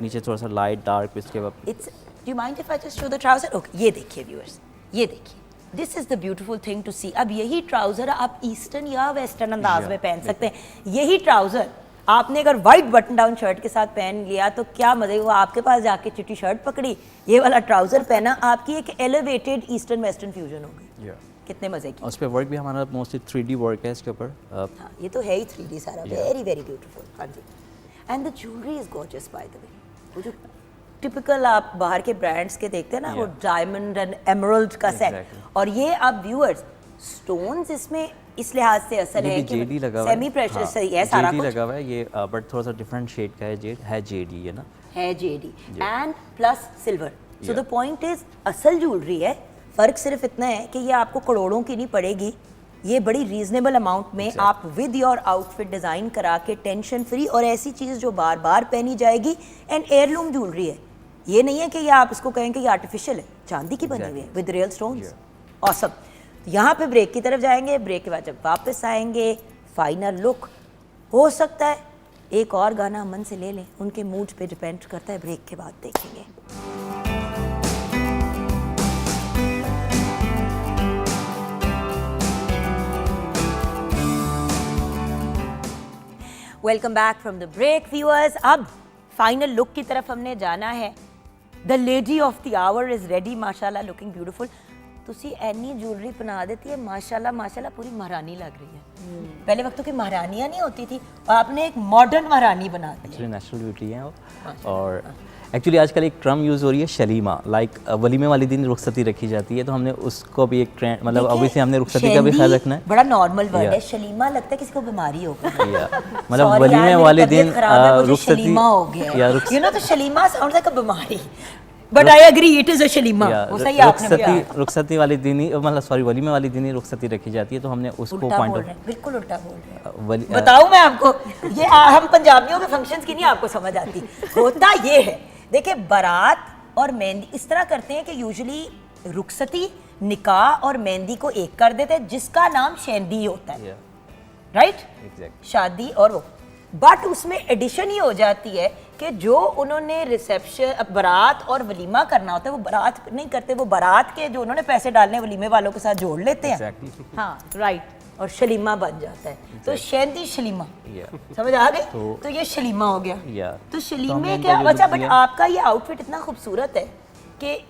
नीचे थोड़ा सा लाइट डार्क, इसके बाद it's, do you mind if I just show the trouser? Okay, ये देखिए व्यूअर्स, ये देखिए, this is the beautiful thing to see. अब यही ट्राउजर आप ईस्टर्न या वेस्टर्न अंदाज में पहन सकते हैं। यही ट्राउजर आपने अगर वाइट बटन डाउन शर्ट के साथ पहन लिया तो क्या मजे हुआ, आपके पास जाके चिट्टी शर्ट पकड़ी, ये वाला ट्राउजर पहना, आपकी एक एलिवेटेड ईस्टर्न वेस्टर्न फ्यूजन हो गई। कितने मजे की। उस पर वर्क भी हमारा मोस्टली 3D वर्क है इसके ऊपर। हाँ, ये तो है ही 3D सारा, वेरी वेरी ब्यूटीफुल। हाँ जी, and the jewellery is gorgeous by the way. वो जो टिपिकल आप बाहर के ब्रांड्स के देखते हैं ना, वो डायमंड एंड एमरल्ड का सेट, Exactly. और ये आप व्यूअर्स स्टोन्स इसमें इस लिहाज से असर ये है भी जेडी लगा हुआ है, सेमी प्रेशर हाँ, से है सारा जेडी कुछ लगा हुआ है ये, बट थोड़ा सा डिफरेंट शेड का है, जेडी है ना। है JD and plus silver. So the Yeah. Point is असल ज्वेलरी है, फर्क सिर्फ इतना है कि ये आपको करोड़ों की नहीं पड़ेगी, ये बड़ी रीजनेबल अमाउंट में आप विद योर आउटफिट डिज़ाइन करा के टेंशन फ्री, और ऐसी चीज़ जो बार बार पहनी जाएगी, एंड एयरलूम ज्वेलरी है। ये नहीं है कि ये आप इसको कहें कि ये आर्टिफिशियल है, चांदी की बनी हुई है विद रियल स्टोन्स। ऑसम। यहाँ पे ब्रेक की तरफ जाएंगे, ब्रेक के बाद जब वापस आएंगे फाइनल लुक, हो सकता है एक और गाना अमन से ले लें, उनके मूड पे डिपेंड करता है, ब्रेक के बाद देखेंगे। Welcome back from the break viewers. अब फाइनल लुक की तरफ हमने जाना है। The lady of the hour is ready, माशाल्लाह लुकिंग ब्यूटीफुल। तुसी एनी ज्वेलरी पहना देती है, माशाल्लाह माशाल्लाह, पूरी महारानी लग रही है। पहले वक्तों की महारानियाँ नहीं होती थी, आपने एक मॉडर्न महारानी बना दी है। एक्चुअली नेचुरल ब्यूटी है वो, और एक्चुअली आजकल एक टर्म यूज़ हो रही है शलीमा, लाइक वलीमे वाले दिन रुखसती रखी जाती है, तो हमने उसको भी एक ट्रेंड, मतलब देखिए, ऑब्वियसली हमने रुखसती का भी ख्याल रखना है। बड़ा नॉर्मल वर्ड है, Yeah. शलीमा लगता है किसी को बीमारी हो गई। या मतलब वलीमे वाले दिन रुखसती शलीमा हो गया, या यू नो, तो शलीमा साउंड्स लाइक अ बीमारी, but I agree it is a शलीमा। वो सही आपने बताया। रुखसती वाले दिन ही, मतलब सॉरी, वलीमे वाले दिन ही रुखसती रखी जाती है, तो हमने उसको उल्टा पॉइंट बोल ऑफ रहे हैं, बिल्कुल उल्टा बोल रहे हैं। बताऊं मैं आपको, ये हम पंजाबियों के फंक्शंस की नहीं आपको समझ आती। होता ये है, देखिए बारात और मेहंदी इस तरह करते हैं कि यूजुअली रुखसती, निकाह और मेहंदी को एक कर देते हैं, जिसका नाम शेंदी होता है, राइट? एग्जैक्टली। शादी और वो, बट उसमें एडिशन ये हो जाती है कि जो उन्होंने रिसेप्शन, बारात और वलीमा करना होता है, वो बारात नहीं करते, वो बारात के जो उन्होंने पैसे डालने हैं वलीमे वालों के साथ जोड़ लेते हैं। एग्जैक्टली। हाँ राइट, और शलीमा बन जाता है, तो शेंदी शलीमा, या समझ आ गई? तो ये शलीमा हो गया। या तो हमने शलीमे इनका क्या, जो अच्छा look बट दिया- आपका ये आउटफिट इतना खूबसूरत है कि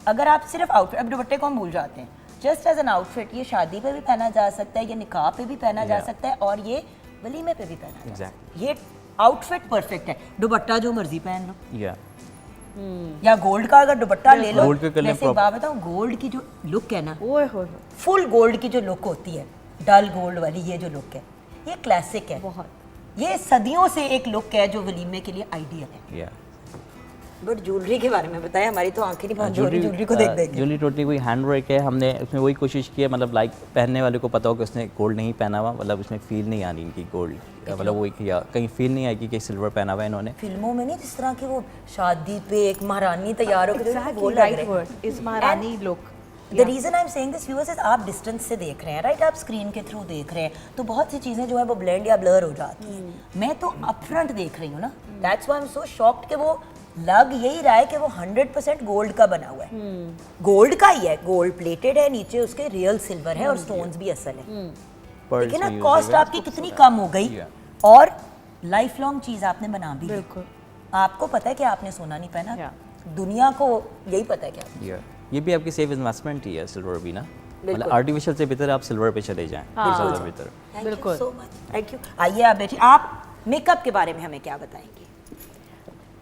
अगर आप सिर्फ आउटफिट, अब दुपट्टे को हम भूल जाते हैं, जस्ट एज एन आउटफिट ये शादी पे भी पहना जा सकता है, ये निकाह पे भी पहना जा Yeah. सकता है, और ये वलीमे पे भी पहना जा सकता Exactly. है। ये आउटफिट परफेक्ट है, दुपट्टा जो मर्जी पहन लो। या या गोल्ड का अगर दुपट्टा ले लो। Gold के colour वैसे एक बात बताऊं, गोल्ड की जो लुक है ना, ओए होए फुल गोल्ड की जो लुक होती है, डल गोल्ड वाली ये जो लुक है, ये क्लासिक है बहुत। ये सदियों से एक लुक है जो वलीमे के लिए आइडियल है। या बट ज्वेलरी के बारे में बताया, हमारी तो आंखें नहीं बंद हो रही ज्वेलरी को देख देख के। ज्वेलरी टोटली कोई हैंड वर्क है, हमने उसमें वही कोशिश की है, मतलब लाइक पहनने वाले को पता हो कि उसने गोल्ड नहीं पहना हुआ, मतलब उसमें फील नहीं आ रही इनकी गोल्ड, मतलब वही किया, कहीं फील नहीं आएगी कि सिल्वर पहना हुआ है इन्होंने। फिल्मों में नहीं जिस तरह की वो शादी पे एक महारानी तैयार होकर Exactly, वो लग right रहे word is Maharani look. The reason I am saying this viewers is आप डिस्टेंस से देख रहे हैं, राइट, आप स्क्रीन के थ्रू देख रहे हैं, तो बहुत सी चीजें जो है वो ब्लेंड या ब्लर हो जाती हैं। मैं तो अपफ्रंट देख रही हूँ ना, that's why I am so shocked कि वो लग यही रहा है कि वो 100% गोल्ड का बना हुआ है। गोल्ड का ही है, गोल्ड प्लेटेड है, नीचे उसके रियल सिल्वर है और स्टोन्स भी असल है। देखिए ना, कॉस्ट आपकी कितनी कम हो गई और लाइफ लॉन्ग चीज आपने बना भी ली। बिल्कुल। आपको पता है कि आपने सोना नहीं पहना, Yeah. दुनिया को यही पता है क्या। ये भी आपकी सेफ इन्वेस्टमेंट ही है सिल्वर भी ना, मतलब आर्टिफिशियल से बेहतर आप सिल्वर पे चले जाएं, ज़्यादा बेहतर। Thank you so much, thank you. आइए आप बैठिए, आप मेकअप के बारे में हमें क्या बताएंगे?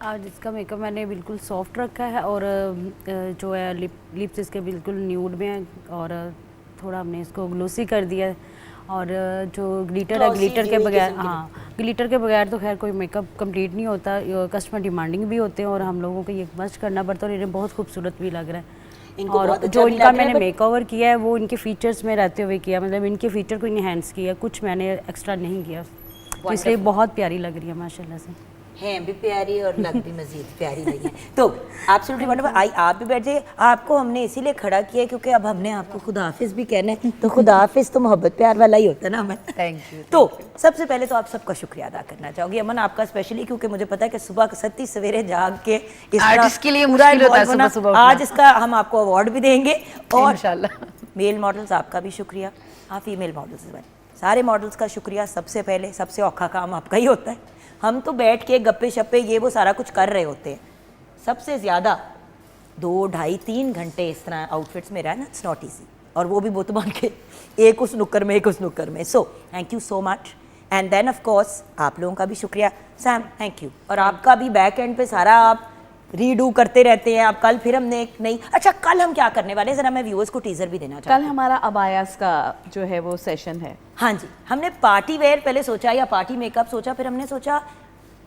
आज इसका मेकअप मैंने बिल्कुल सॉफ्ट रखा है और जो है लिप्स इसके बिल्कुल न्यूड में है और थोड़ा हमने इसको ग्लोसी कर दिया है और जो ग्लिटर है, Glossy ग्लिटर के dewy बगैर, किस्म की हाँ, ग्लिटर के बगैर तो खैर कोई मेकअप कंप्लीट नहीं होता, कस्टमर डिमांडिंग भी होते हैं और हम लोगों को ये मस्ट करना पड़ता है और इन्हें बहुत खूबसूरत भी लग रहा है। इनको और बहुत अच्छा जो भी इनका लग रहा है, मैंने but- मेकओवर किया है वो इनके फीचर्स में रहते हुए किया, मतलब इनके फीचर को इनहेंस किया, कुछ मैंने एक्स्ट्रा नहीं किया, तो इसलिए बहुत प्यारी लग रही है माशाल्लाह से। हैं भी प्यारी और लग भी मजीद प्यारी रही है। तो एब्सोल्युटली वंडरफुल। आई आप भी बैठ जाइए, आपको हमने इसीलिए खड़ा किया है क्योंकि अब हमने आपको खुदा हाफिज भी कहना है, तो खुदा हाफिज तो मोहब्बत प्यार वाला ही होता है ना अमन। Thank you. तो सबसे पहले तो आप सबका शुक्रिया अदा करना चाहूँगी अमन, आपका स्पेशली, क्योंकि मुझे पता है कि सुबह सती सवेरे जाग के इस तरह Artist के लिए पूरा मुश्किल होता है involve होना, सुबह उठना। आज इसका हम आपको अवार्ड भी देंगे। और इंशाल्लाह। मेल मॉडल्स आपका भी शुक्रिया, आप फीमेल मॉडल्स बने, सारे मॉडल्स का शुक्रिया। सबसे पहले सबसे औखा काम आपका ही होता है, हम तो बैठ के गप्पे शप्पे ये वो सारा कुछ कर रहे होते हैं, सबसे ज़्यादा 2, 2.5, 3 घंटे इस तरह आउटफिट्स में रहना, इट्स नॉट ईजी, और वो भी बुत बन के एक उस नुक्कर में एक उस नुक्कर में। So thank you so much. And then of course आप लोगों का भी शुक्रिया, सैम थैंक यू, और आपका भी बैक एंड पे सारा आप रीडू करते रहते हैं। आप कल फिर हमने एक नई, अच्छा कल हम क्या करने वाले हैं, ज़रा मैं व्यूअर्स को टीज़र भी देना चाहती कल हूँ। हमारा अबायास का जो है वो सेशन है। हाँ जी, हमने पार्टी वेयर पहले सोचा या पार्टी मेकअप सोचा, फिर हमने सोचा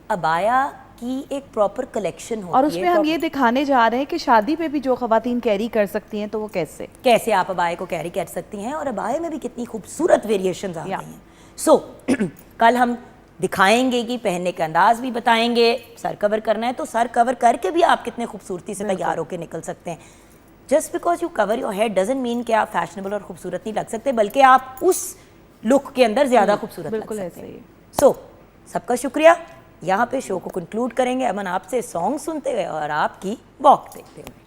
अबाया की एक प्रॉपर कलेक्शन होती है और उसमें हम ये दिखाने जा रहे हैं कि शादी पे भी जो खवातीन कैरी कर सकती हैं तो वो कैसे। कैसे आप अबाए को कैरी कर सकती हैं और अबाए में भी कितनी खूबसूरत वेरिएशंस आ गई हैं। सो कल हम दिखाएंगे कि पहनने का अंदाज भी बताएंगे, सर कवर करना है तो सर कवर करके भी आप कितने खूबसूरती से तैयार होकर निकल सकते हैं। Just because you cover your head doesn't mean कि आप फैशनेबल और खूबसूरत नहीं लग सकते, बल्कि आप उस लुक के अंदर ज़्यादा खूबसूरत लग बिल्कुल सकते ऐसे ही। हैं। सो सबका शुक्रिया, यहाँ पे शो को कंक्लूड करेंगे अमन आपसे सॉन्ग सुनते हुए और आपकी वॉक देखते हुए।